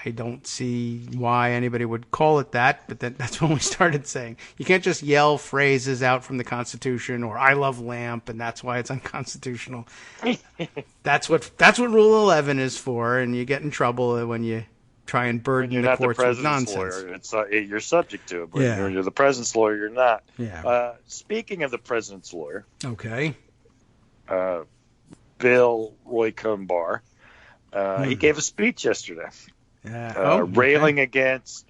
I don't see why anybody would call it that, but that's when we started saying you can't just yell phrases out from the Constitution or "I love lamp" and that's why it's unconstitutional. That's what Rule 11 is for, and you get in trouble when you try and burden the courts with nonsense. Lawyer. You're subject to it, but when you're the president's lawyer, you're not. Yeah. Speaking of the president's lawyer, okay, Bill Roy Cohn Barr, he gave a speech yesterday. Railing against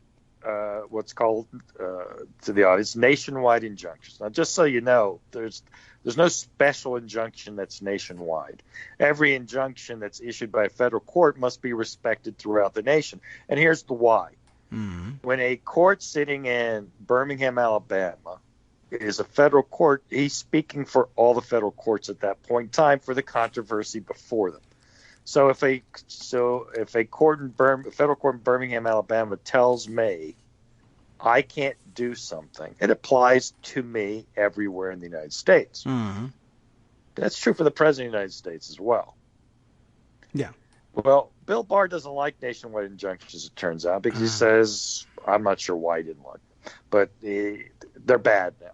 what's called, to the audience, nationwide injunctions. Now, just so you know, there's no special injunction that's nationwide. Every injunction that's issued by a federal court must be respected throughout the nation. And here's the why. Mm-hmm. When a court sitting in Birmingham, Alabama, is a federal court, he's speaking for all the federal courts at that point in time for the controversy before them. So if a federal court in Birmingham, Alabama tells me I can't do something, it applies to me everywhere in the United States. Mm-hmm. That's true for the president of the United States as well. Yeah. Well, Bill Barr doesn't like nationwide injunctions, it turns out, because he says, I'm not sure why he didn't like them, but they're bad now.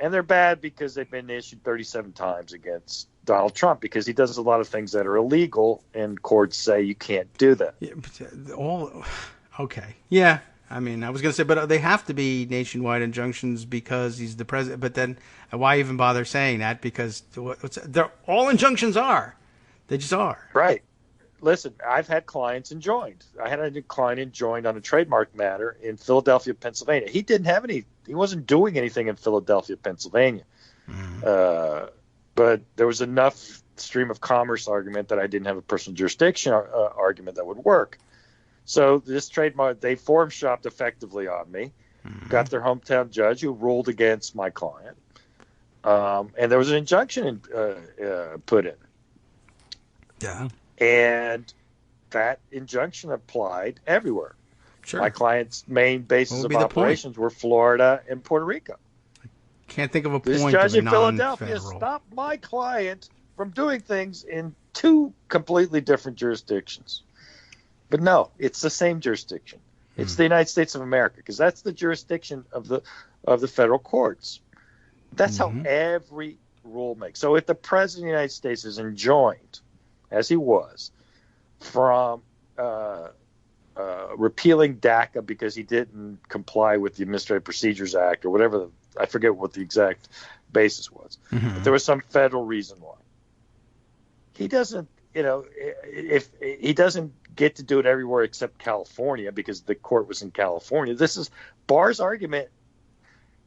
And they're bad because they've been issued 37 times against Donald Trump, because he does a lot of things that are illegal, and courts say you can't do that. Yeah, okay. Yeah. I mean, I was going to say, but they have to be nationwide injunctions because he's the president. But then why even bother saying that? Because all injunctions are. They just are. Right. Listen, I've had clients enjoined. I had a client enjoined on a trademark matter in Philadelphia, Pennsylvania. He wasn't doing anything in Philadelphia, Pennsylvania. Mm-hmm. But there was enough stream of commerce argument that I didn't have a personal jurisdiction argument that would work. So this trademark, they forum shopped effectively on me, got their hometown judge who ruled against my client. And there was an injunction put in. Yeah. And that injunction applied everywhere. Sure. My client's main bases of operations were Florida and Puerto Rico. Can't think of a point. This judge in Philadelphia stopped my client from doing things in two completely different jurisdictions. But no, it's the same jurisdiction. It's the United States of America, because that's the jurisdiction of the federal courts. That's how every rule makes. So if the president of the United States is enjoined, as he was, from repealing DACA because he didn't comply with the Administrative Procedures Act or whatever, I forget what the exact basis was. Mm-hmm. But there was some federal reason why. He doesn't, if he doesn't get to do it everywhere except California because the court was in California. This is Barr's argument.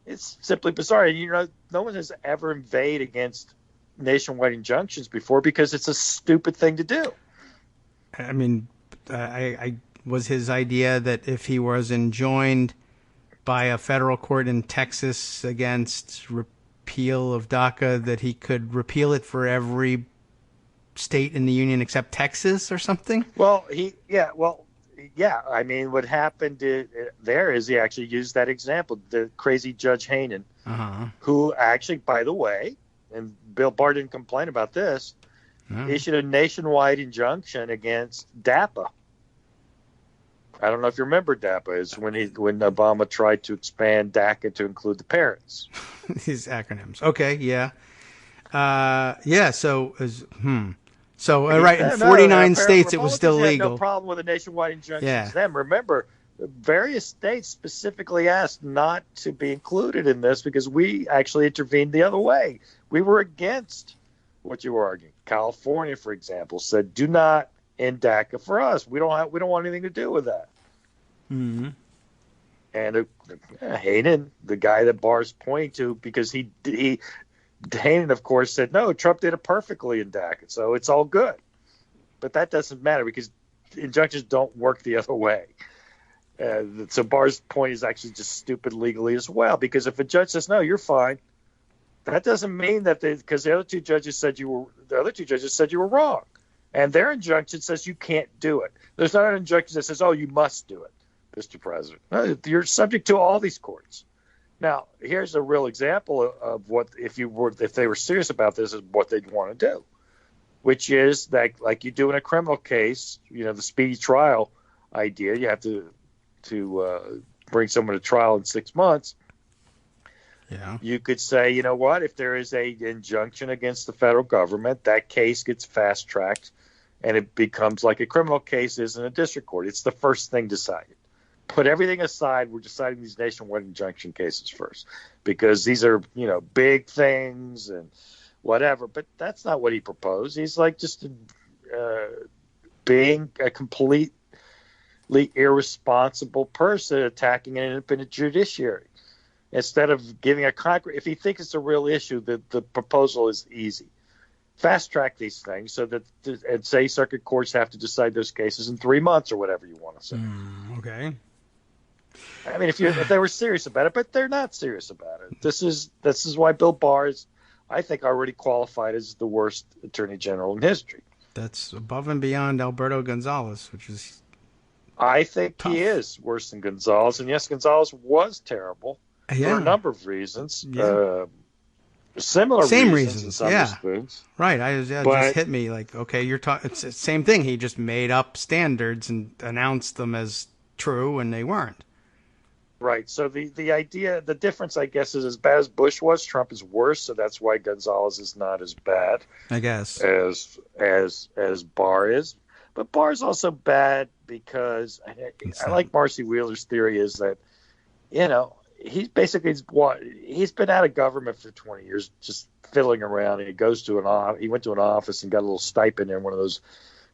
It's simply bizarre. No one has ever invaded against nationwide injunctions before because it's a stupid thing to do. I mean, I was his idea that if he was enjoined by a federal court in Texas against repeal of DACA, that he could repeal it for every state in the union except Texas or something? Well, I mean, what happened there is he actually used that example, the crazy Judge Hainan, who actually, by the way, and Bill Barr didn't complain about this, issued a nationwide injunction against DAPA. I don't know if you remember DAPA. Is when Obama tried to expand DACA to include the parents. These acronyms. Okay, yeah. So, right, in 49 states it was still legal. No problem with a nationwide injunction. Yeah. Them. Remember, various states specifically asked not to be included in this because we actually intervened the other way. We were against what you were arguing. California, for example, said, "Do not end DACA for us. We don't want anything to do with that." Mm-hmm. And Hainan, the guy that Barr's pointing to, because Hainan, of course, said, no, Trump did it perfectly in DACA, so it's all good. But that doesn't matter because injunctions don't work the other way. So Barr's point is actually just stupid legally as well, because if a judge says, no, you're fine, that doesn't mean that because the other two judges said you were wrong. And their injunction says you can't do it. There's not an injunction that says, oh, you must do it, Mr. President. No, you're subject to all these courts. Now, here's a real example of what, if they were serious about this, is what they'd want to do. which is that, like you do in a criminal case, the speedy trial idea, you have to bring someone to trial in 6 months. Yeah. You could say, you know what, if there is a injunction against the federal government, that case gets fast-tracked and it becomes like a criminal case is in a district court. It's the first thing decided. Put everything aside, we're deciding these nationwide injunction cases first because these are, big things and whatever. But that's not what he proposed. He's like just being a completely irresponsible person attacking an independent judiciary. Instead of giving a concrete, if he thinks it's a real issue, the proposal is easy. Fast track these things so that, and say circuit courts have to decide those cases in 3 months or whatever you want to say. Okay. I mean, if they were serious about it, but they're not serious about it. This is why Bill Barr is, I think, already qualified as the worst attorney general in history. That's above and beyond Alberto Gonzales, which is I think tough. He is worse than Gonzales, and yes, Gonzales was terrible. For a number of reasons. Similar Same reasons in some respects. Right. Just hit me like, okay, you're talking. It's the same thing. He just made up standards and announced them as true, and they weren't. Right. So the idea, the difference, I guess, is as bad as Bush was, Trump is worse. So that's why Gonzales is not as bad, I guess, as Barr is. But Barr is also bad because I like Marcy Wheeler's theory is that, he's been out of government for 20 years, just fiddling around. And he went to an office and got a little stipend in one of those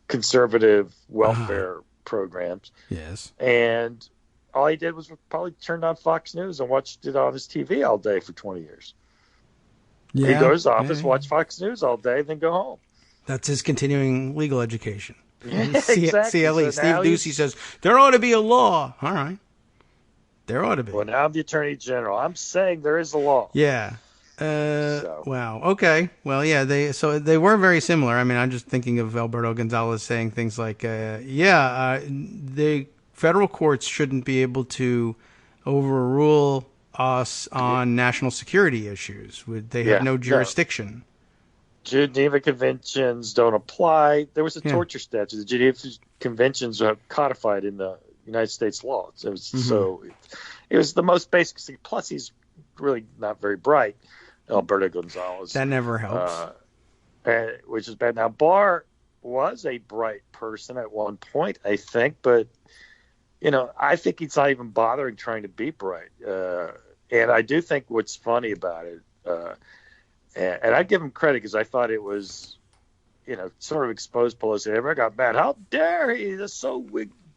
conservative welfare programs. Yes. And all he did was probably turned on Fox News and watched it on his TV all day for 20 years. Yeah. He'd go to his office, watch Fox News all day, then go home. That's his continuing legal education. Yeah, exactly. CLE. So Steve Doocy says, there ought to be a law. All right. There ought to be. Well, now I'm the Attorney General. I'm saying there is a law. Yeah. Wow. Okay. Well, yeah. They were very similar. I mean, I'm just thinking of Alberto Gonzales saying things like, the federal courts shouldn't be able to overrule us on national security issues. They have no jurisdiction. No. Geneva Conventions don't apply. There was a torture statute. The Geneva Conventions are codified in the United States law. So it was the most basic thing. Plus, he's really not very bright, Alberto Gonzales. That never helps. Which is bad. Now, Barr was a bright person at one point, I think, but, I think he's not even bothering trying to be bright. And I do think what's funny about it, and I give him credit because I thought it was, sort of exposed Pelosi. Everyone got mad. How dare he? That's so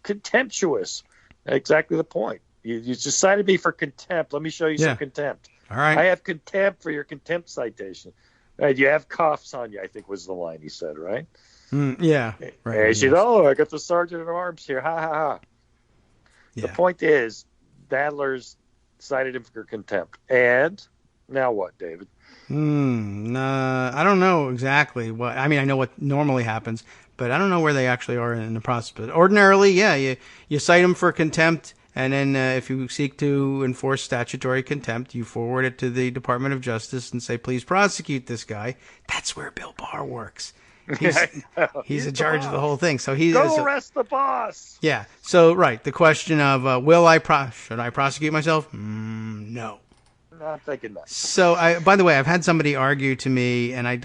contemptuous. Exactly the point. You decided me for contempt. Let me show you some contempt. All right. I have contempt for your contempt citation. Right, you have cuffs on you, I think was the line he said, right? Yeah. Right. And he said, I got the sergeant at arms here. Ha, ha, ha. Yeah. The point is, Dadler's cited him for contempt. And now what, David? I don't know exactly what. I mean, I know what normally happens, but I don't know where they actually are in the process. But ordinarily, you cite them for contempt, and then if you seek to enforce statutory contempt, you forward it to the Department of Justice and say, please prosecute this guy. That's where Bill Barr works. He's in charge of the whole thing. So go arrest the boss. Yeah. So right, the question of should I prosecute myself? No. I'm thinking that. So, by the way, I've had somebody argue to me, and I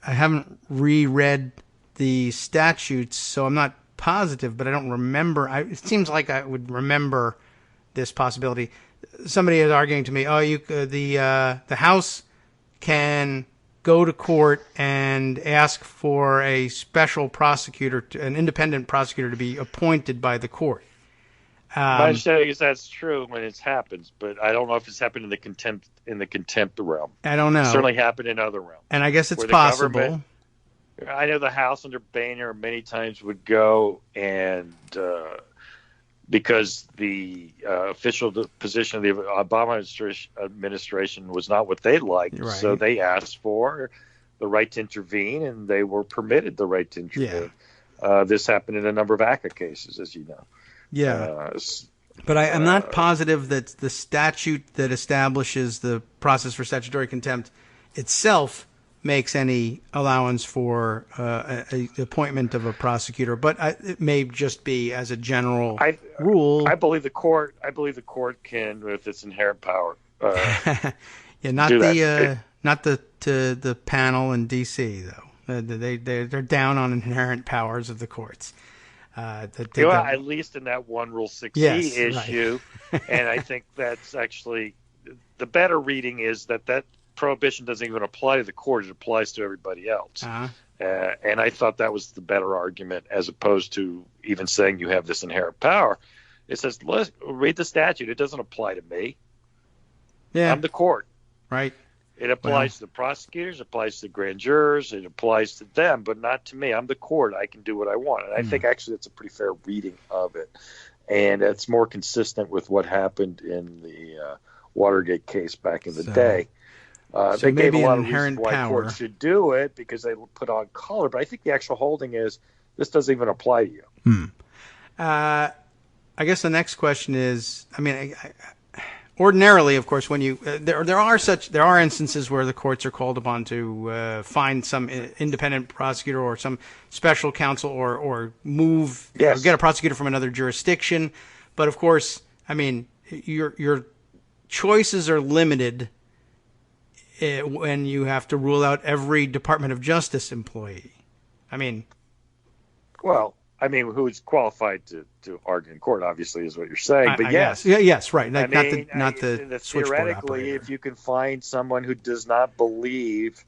haven't reread the statutes, so I'm not positive, but I don't remember. It seems like I would remember this possibility. Somebody is arguing to me, the House can go to court and ask for a special prosecutor, an independent prosecutor, to be appointed by the court. My understanding is that's true when it happens, but I don't know if it's happened in the contempt realm. I don't know. It certainly happened in other realms. And I guess it's possible. I know the House under Boehner many times would go and because the official position of the Obama administration was not what they liked, right. So they asked for the right to intervene, and they were permitted the right to intervene. Yeah. This happened in a number of ACCA cases, as you know. Yeah, but I'm not positive that the statute that establishes the process for statutory contempt itself makes any allowance for a appointment of a prosecutor, but it may just be as a general rule. I believe the court can, with its inherent power. Yeah, not the panel in D.C. though. They're down on inherent powers of the courts. At least in that one Rule 6E issue, right. And I think that's actually the better reading is that prohibition doesn't even apply to the court; it applies to everybody else. And I thought that was the better argument, as opposed to even saying you have this inherent power. It says, let's read the statute. It doesn't apply to me. Yeah, I'm the court. Right. It applies to the prosecutors, it applies to the grand jurors, it applies to them, but not to me. I'm the court. I can do what I want. And I think actually that's a pretty fair reading of it. And it's more consistent with what happened in the Watergate case back in the day. They gave a lot of reasons why courts should do it because they put on color. But I think the actual holding is this doesn't even apply to you. I guess the next question is, ordinarily, of course, when you there are instances where the courts are called upon to find some independent prosecutor or some special counsel or move or get a prosecutor from another jurisdiction. But of course, your choices are limited when you have to rule out every Department of Justice employee. Who's qualified to argue in court, obviously, is what you're saying. But yes, right. Not the switchboard theoretically, operator. if you can find someone who does not believe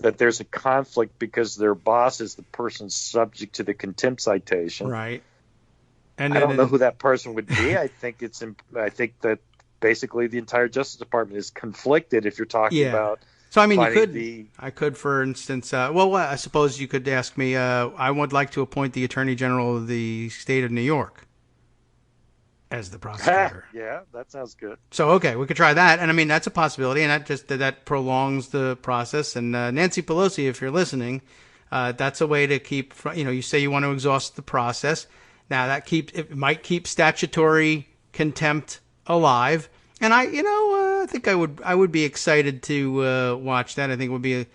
that there's a conflict because their boss is the person subject to the contempt citation, right? And I don't know who that person would be. I think that basically the entire Justice Department is conflicted if you're talking about. So, I could, for instance, I suppose you could ask me, I would like to appoint the Attorney General of the state of New York as the prosecutor. Yeah, that sounds good. So, okay, we could try that. And that's a possibility, and that prolongs the process. And Nancy Pelosi, if you're listening, that's a way to keep, you say you want to exhaust the process. Now, it might keep statutory contempt alive. And I think I would be excited to watch that. I think it would be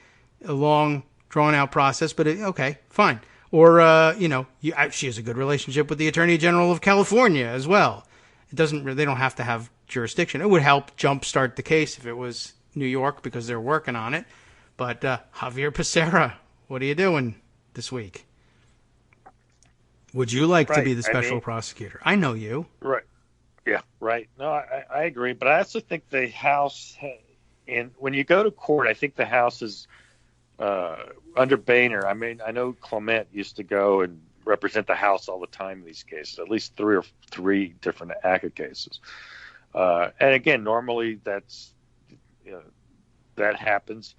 a long, drawn-out process. But okay, fine. Or she has a good relationship with the Attorney General of California as well. They don't have to have jurisdiction. It would help jumpstart the case if it was New York because they're working on it. But Javier Becerra, what are you doing this week? Would you like to be the special prosecutor? I know you. Right. Yeah, right. No, I agree. But I also think the House, and when you go to court, I think the House is under Boehner. I know Clement used to go and represent the House all the time in these cases, at least three different ACCA cases. And again, normally that happens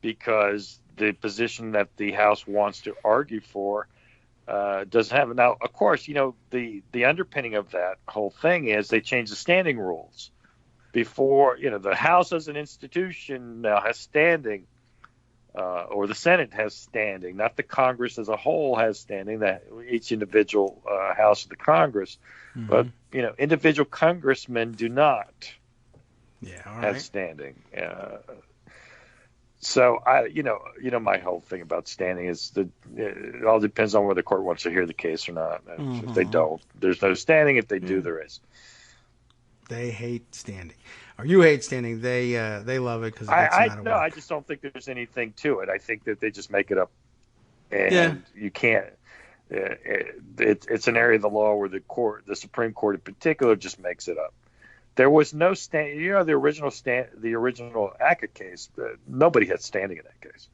because the position that the House wants to argue for doesn't have it. Now, of course, the underpinning of that whole thing is they changed the standing rules. Before, the House as an institution now has standing, or the Senate has standing, not the Congress as a whole has standing, that each individual House of the Congress. Mm-hmm. But, individual congressmen do not have standing. So my whole thing about standing is that it all depends on whether the court wants to hear the case or not. Mm-hmm. If they don't, there's no standing. If they do, there is. They hate standing, or you hate standing. They love it because I just don't think there's anything to it. I think that they just make it up, and you can't. It's an area of the law where the Supreme Court in particular, just makes it up. There was no stand. The original ACCA case. Nobody had standing in that case.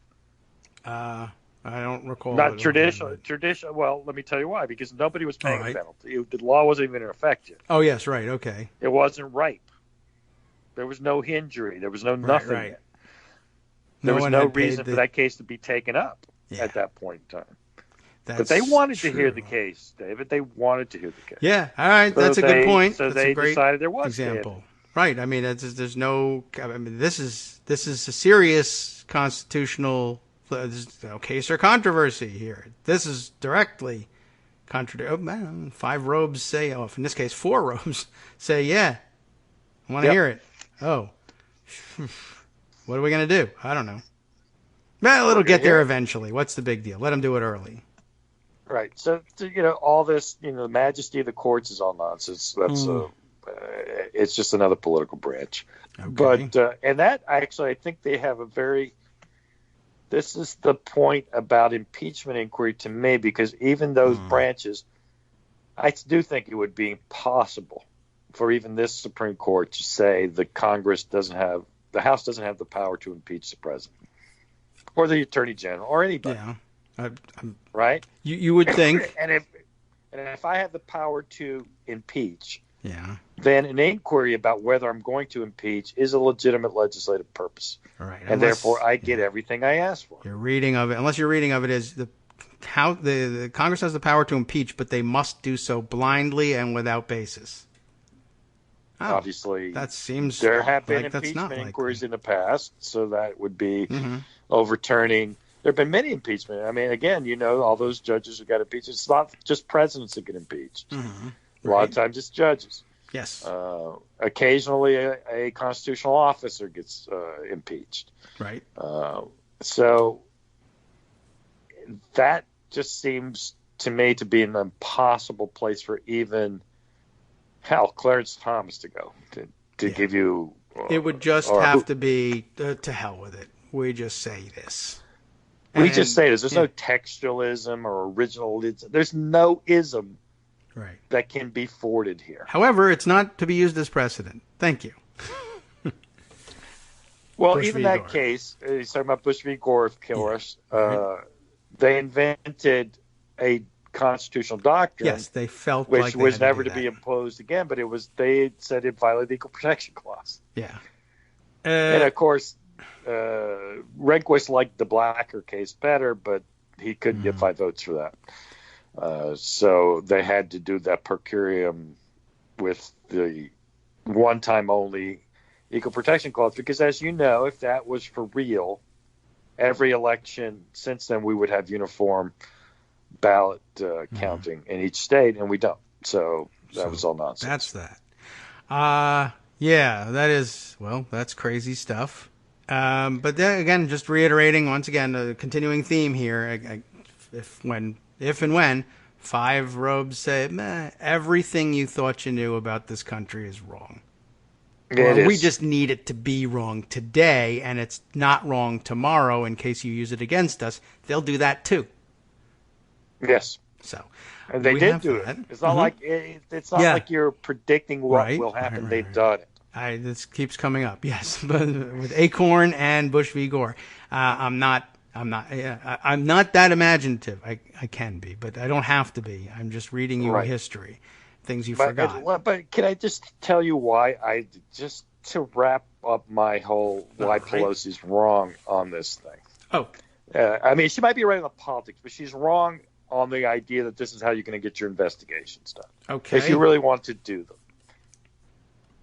I don't recall. Not traditional. Well, let me tell you why. Because nobody was paying a penalty. The law wasn't even in effect yet. Oh yes, right. Okay. It wasn't ripe. There was no injury. There was no nothing yet. There was no reason for that case to be taken up at that point in time. But they wanted to hear the case, David. They wanted to hear the case. Yeah, all right. That's a good point. So they decided there was example. Right. There's no. This is a serious constitutional. There's no case or controversy here. This is directly contradictory. 5 robes say. Oh, in this case, 4 robes say. Yeah, I want to hear it. Oh, what are we gonna do? I don't know. Well, it'll get there eventually. What's the big deal? Let them do it early. Right. So, all this, the majesty of the courts is all nonsense. That's it's just another political branch. Okay. But and that actually, I think they have this is the point about impeachment inquiry to me, because even those branches, I do think it would be impossible for even this Supreme Court to say the House doesn't have the power to impeach the president or the Attorney General or anybody. Yeah. Right? You would think. And if I have the power to impeach, then an inquiry about whether I'm going to impeach is a legitimate legislative purpose. Right. And therefore I get everything I asked for. Your reading of it, unless your reading of it is the Congress has the power to impeach, but they must do so blindly and without basis. Oh, obviously, that seems there have been like impeachment inquiries in the past, so that would be overturning. There have been many impeachment. I mean, again, all those judges who got impeached. It's not just presidents that get impeached. A lot of times it's judges. Yes. Occasionally, a constitutional officer gets impeached. Right. So that just seems to me to be an impossible place for even Clarence Thomas to go to give you. It would just have to be to hell with it. We just say this. We just say this. There's no textualism or originalism. There's no ism that can be forwarded here. However, it's not to be used as precedent. Thank you. Well, Bush even v. that Gore. case, he's talking about Bush v. Gore, of course. They invented a constitutional doctrine. Yes, they felt which like they was had never to to do be that. imposed again, but they said it violated the Equal Protection Clause. Yeah. And of course, Rehnquist liked the Blacker case better, but he couldn't get 5 votes for that. So they had to do that per curiam with the one-time only Equal Protection Clause, because as you know, if that was for real, every election since then we would have uniform ballot counting in each state, and we don't. So that was all nonsense. That's that. Yeah, that is, that's crazy stuff. But then again, just reiterating once again, a continuing theme here. If and when 5 robes say, everything you thought you knew about this country is wrong. We just need it to be wrong today, and it's not wrong tomorrow in case you use it against us. They'll do that too. Yes. So, and they did do it. It's not like like you're predicting what will happen. They've done it. This keeps coming up. Yes, but with Acorn and Bush v. Gore, I'm not that imaginative. I can be, but I don't have to be. I'm just reading you history, things you forgot. But can I just tell you why just to wrap up my whole why Pelosi's wrong on this thing. Oh, I mean, she might be right on the politics, but she's wrong on the idea that this is how you're going to get your investigations done. Okay. If you really want to do them.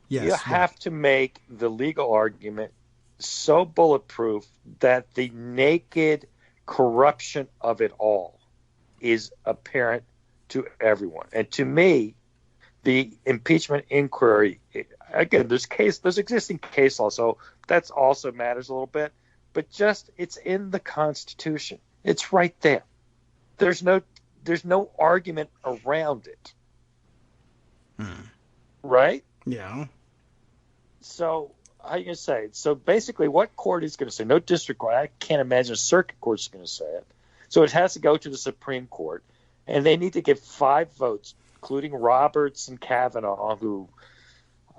Yes, you have to make the legal argument so bulletproof that the naked corruption of it all is apparent to everyone. And to me, the impeachment inquiry, again, there's existing case law, so that also matters a little bit. But it's in the Constitution. It's right there. There's no argument around it. Right? Yeah. So how are you going to say it? So basically, what court is going to say? No district court. I can't imagine a circuit court is going to say it. So it has to go to the Supreme Court, and they need to get 5 votes, including Roberts and Kavanaugh, who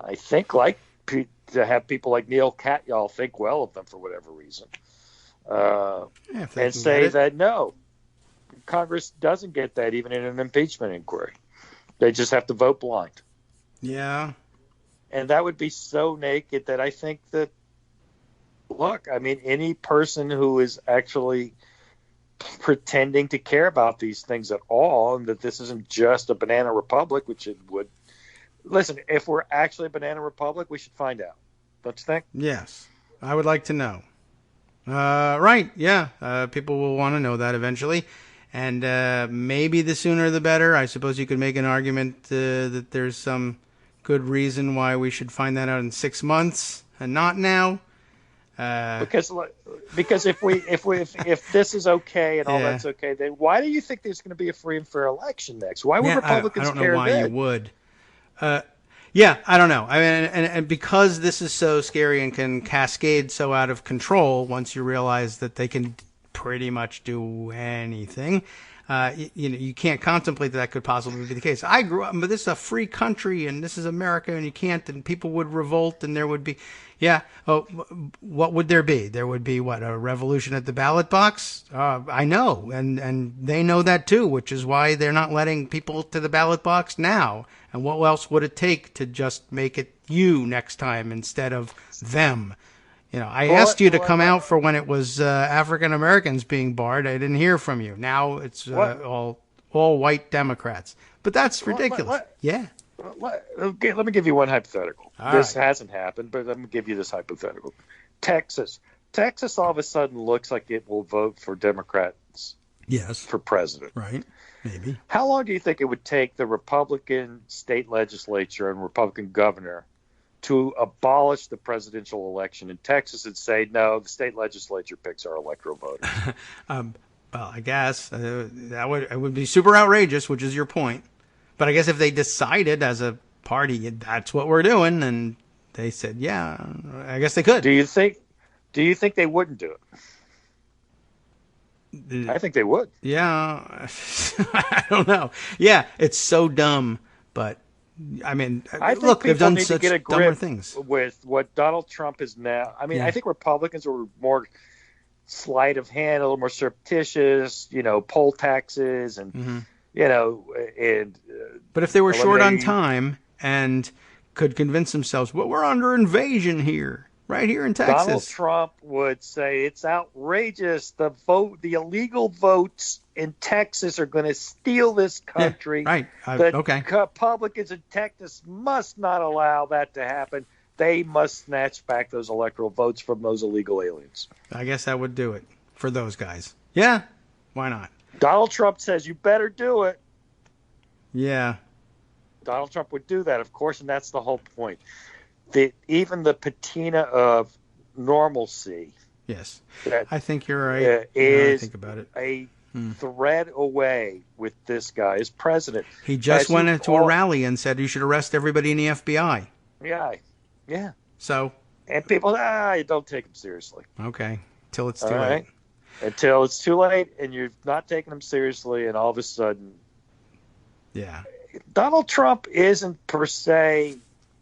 I think like to have people like Neil Katyal think well of them for whatever reason, and say that no, Congress doesn't get that even in an impeachment inquiry. They just have to vote blind. Yeah. And that would be so naked that I think that, look, I mean, any person who is actually pretending to care about these things at all, and that this isn't just a banana republic, which it would. Listen, if we're actually a banana republic, we should find out. Don't you think? Yes. I would like to know. Right. Yeah. People will want to know that eventually. And maybe the sooner the better. I suppose you could make an argument that there's some good reason why we should find that out in 6 months and not now. Because if this is okay and all that's okay, then why do you think there's going to be a free and fair election next? Why would Republicans care? I don't know why you would. I don't know. I mean, and because this is so scary and can cascade so out of control, once you realize that they can pretty much do anything, you can't contemplate that could possibly be the case. I grew up, but this is a free country, and this is America, and you can't, and people would revolt, and there would be, what would there be? There would be, a revolution at the ballot box? I know, and they know that too, which is why they're not letting people to the ballot box now. And what else would it take to just make it you next time instead of them? I asked you to come out for when it was African Americans being barred. I didn't hear from you. Now it's all white Democrats. But that's ridiculous. Let me give you one hypothetical. This hasn't happened, but let me give you this hypothetical. Texas all of a sudden looks like it will vote for Democrats. Yes. For president. Right. Maybe. How long do you think it would take the Republican state legislature and Republican governor to abolish the presidential election in Texas and say, no, the state legislature picks our electoral voters? Well, I guess it would be super outrageous, which is your point. But I guess if they decided as a party that's what we're doing, and they said, yeah, I guess they could. Do you think they wouldn't do it? I think they would. Yeah. I don't know. Yeah, it's so dumb, but I mean, look, they've done such dumber things. With what Donald Trump is now. I mean, I think Republicans were more sleight of hand, a little more surreptitious, poll taxes and, but if they were short on time and could convince themselves, well, we're under invasion here. Right here in Texas. Donald Trump would say it's outrageous. The illegal votes in Texas are going to steal this country. Yeah, right. The Republicans in Texas must not allow that to happen. They must snatch back those electoral votes from those illegal aliens. I guess that would do it for those guys. Yeah. Why not? Donald Trump says you better do it. Yeah. Donald Trump would do that, of course, and that's the whole point. Even the patina of normalcy. Yes, I think you're right. Is think about it. A thread away with this guy as president. He just went into a rally and said you should arrest everybody in the FBI. Yeah. So. And people, don't take him seriously. Okay, till it's too late. Until it's too late, and you're not taking him seriously, and all of a sudden. Yeah. Donald Trump isn't per se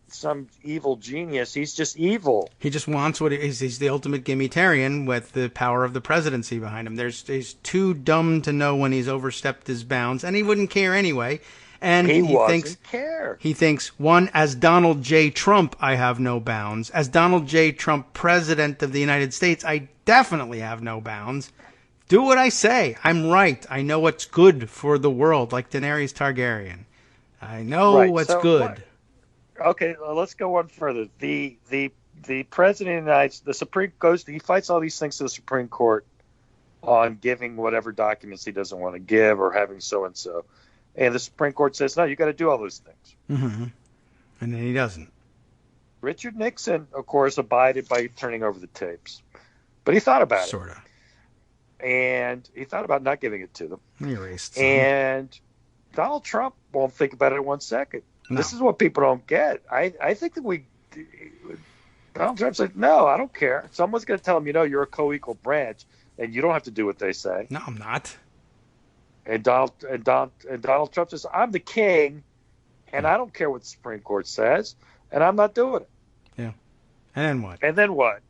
some evil genius. He's just evil. He just wants what he's the ultimate gimmitarian with the power of the presidency behind him. He's too dumb to know when he's overstepped his bounds, and he wouldn't care anyway. And he thinks, one, as Donald J. Trump, I have no bounds. As Donald J. Trump, President of the United States, I definitely have no bounds. Do what I say. I'm right. I know what's good for the world, like Daenerys Targaryen. I know what's good. Okay, let's go one further. The president of the United States, he fights all these things to the Supreme Court on giving whatever documents he doesn't want to give or having so and so, and the Supreme Court says no, you got to do all those things. Mm-hmm. And then he doesn't. Richard Nixon, of course, abided by turning over the tapes, but he thought about it. Sort of. And he thought about not giving it to them. He erased some. And Donald Trump won't think about it in 1 second. No. This is what people don't get. I think that Donald Trump said, no, I don't care. Someone's going to tell him, you're a co-equal branch, and you don't have to do what they say. No, I'm not. And Donald Trump says, I'm the king, and I don't care what the Supreme Court says, and I'm not doing it. Yeah. And then what?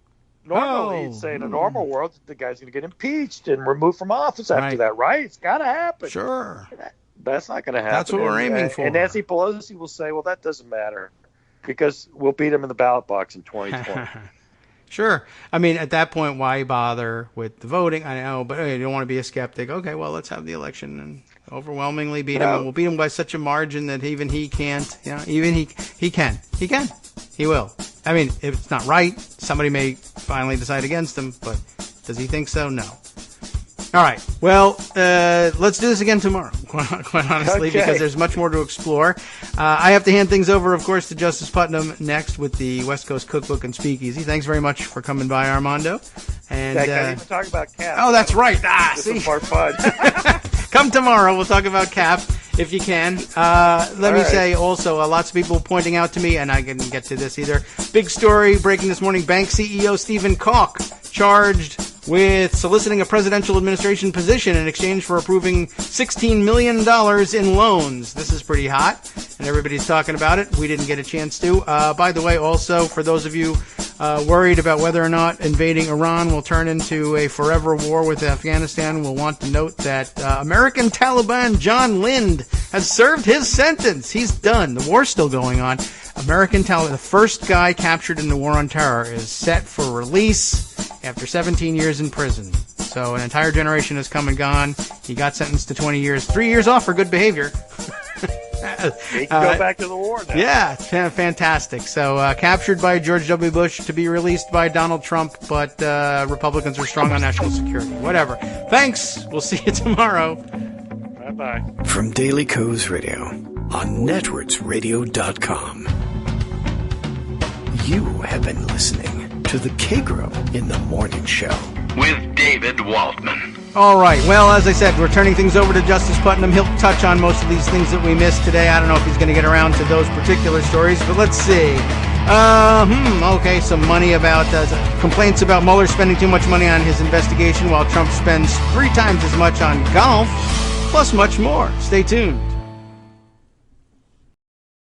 Normally, you'd say in a normal world, the guy's going to get impeached and removed from office after that, right? It's got to happen. Sure. That's not going to happen. That's what we're aiming for. And Nancy Pelosi will say, well, that doesn't matter because we'll beat him in the ballot box in 2020. Sure. I mean, at that point, why bother with the voting? I know, but you don't want to be a skeptic. Okay, well, let's have the election and overwhelmingly beat him. And we'll beat him by such a margin that even he can't. Even he can. He can. He will. I mean, if it's not right, somebody may finally decide against him, but does he think so? No. All right. Well, let's do this again tomorrow, quite honestly, Okay. because there's much more to explore. I have to hand things over, of course, to Justice Putnam next with the West Coast Cookbook and Speakeasy. Thanks very much for coming by, Armando. And I can't even talk about CAP. oh, that's right. This See? is more fun. Come tomorrow. We'll talk about CAP if you can. Let me say also, lots of people pointing out to me, and I didn't get to this either. Big story breaking this morning. Bank CEO Stephen Koch charged with soliciting a presidential administration position in exchange for approving $16 million in loans. This is pretty hot, and everybody's talking about it. We didn't get a chance to. By the way, also, for those of you worried about whether or not invading Iran will turn into a forever war with Afghanistan, we'll want to note that American Taliban John Lind has served his sentence. He's done. The war's still going on. American Taliban, the first guy captured in the war on terror, is set for release after 17 years in prison. So an entire generation has come and gone. He got sentenced to 20 years, 3 years off for good behavior. He can go back to the war now. Yeah, fantastic. So captured by George W. Bush to be released by Donald Trump, but Republicans are strong on national security. Whatever. Thanks. We'll see you tomorrow. Bye-bye. From Daily Kos Radio on networksradio.com. You have been listening to the Kagro in the Morning Show With David Waldman. All right. Well, as I said, we're turning things over to Justice Putnam. He'll touch on most of these things that we missed today. I don't know if he's going to get around to those particular stories, but let's see. Okay, some money about complaints about Mueller spending too much money on his investigation while Trump spends 3 times as much on golf, plus much more. Stay tuned.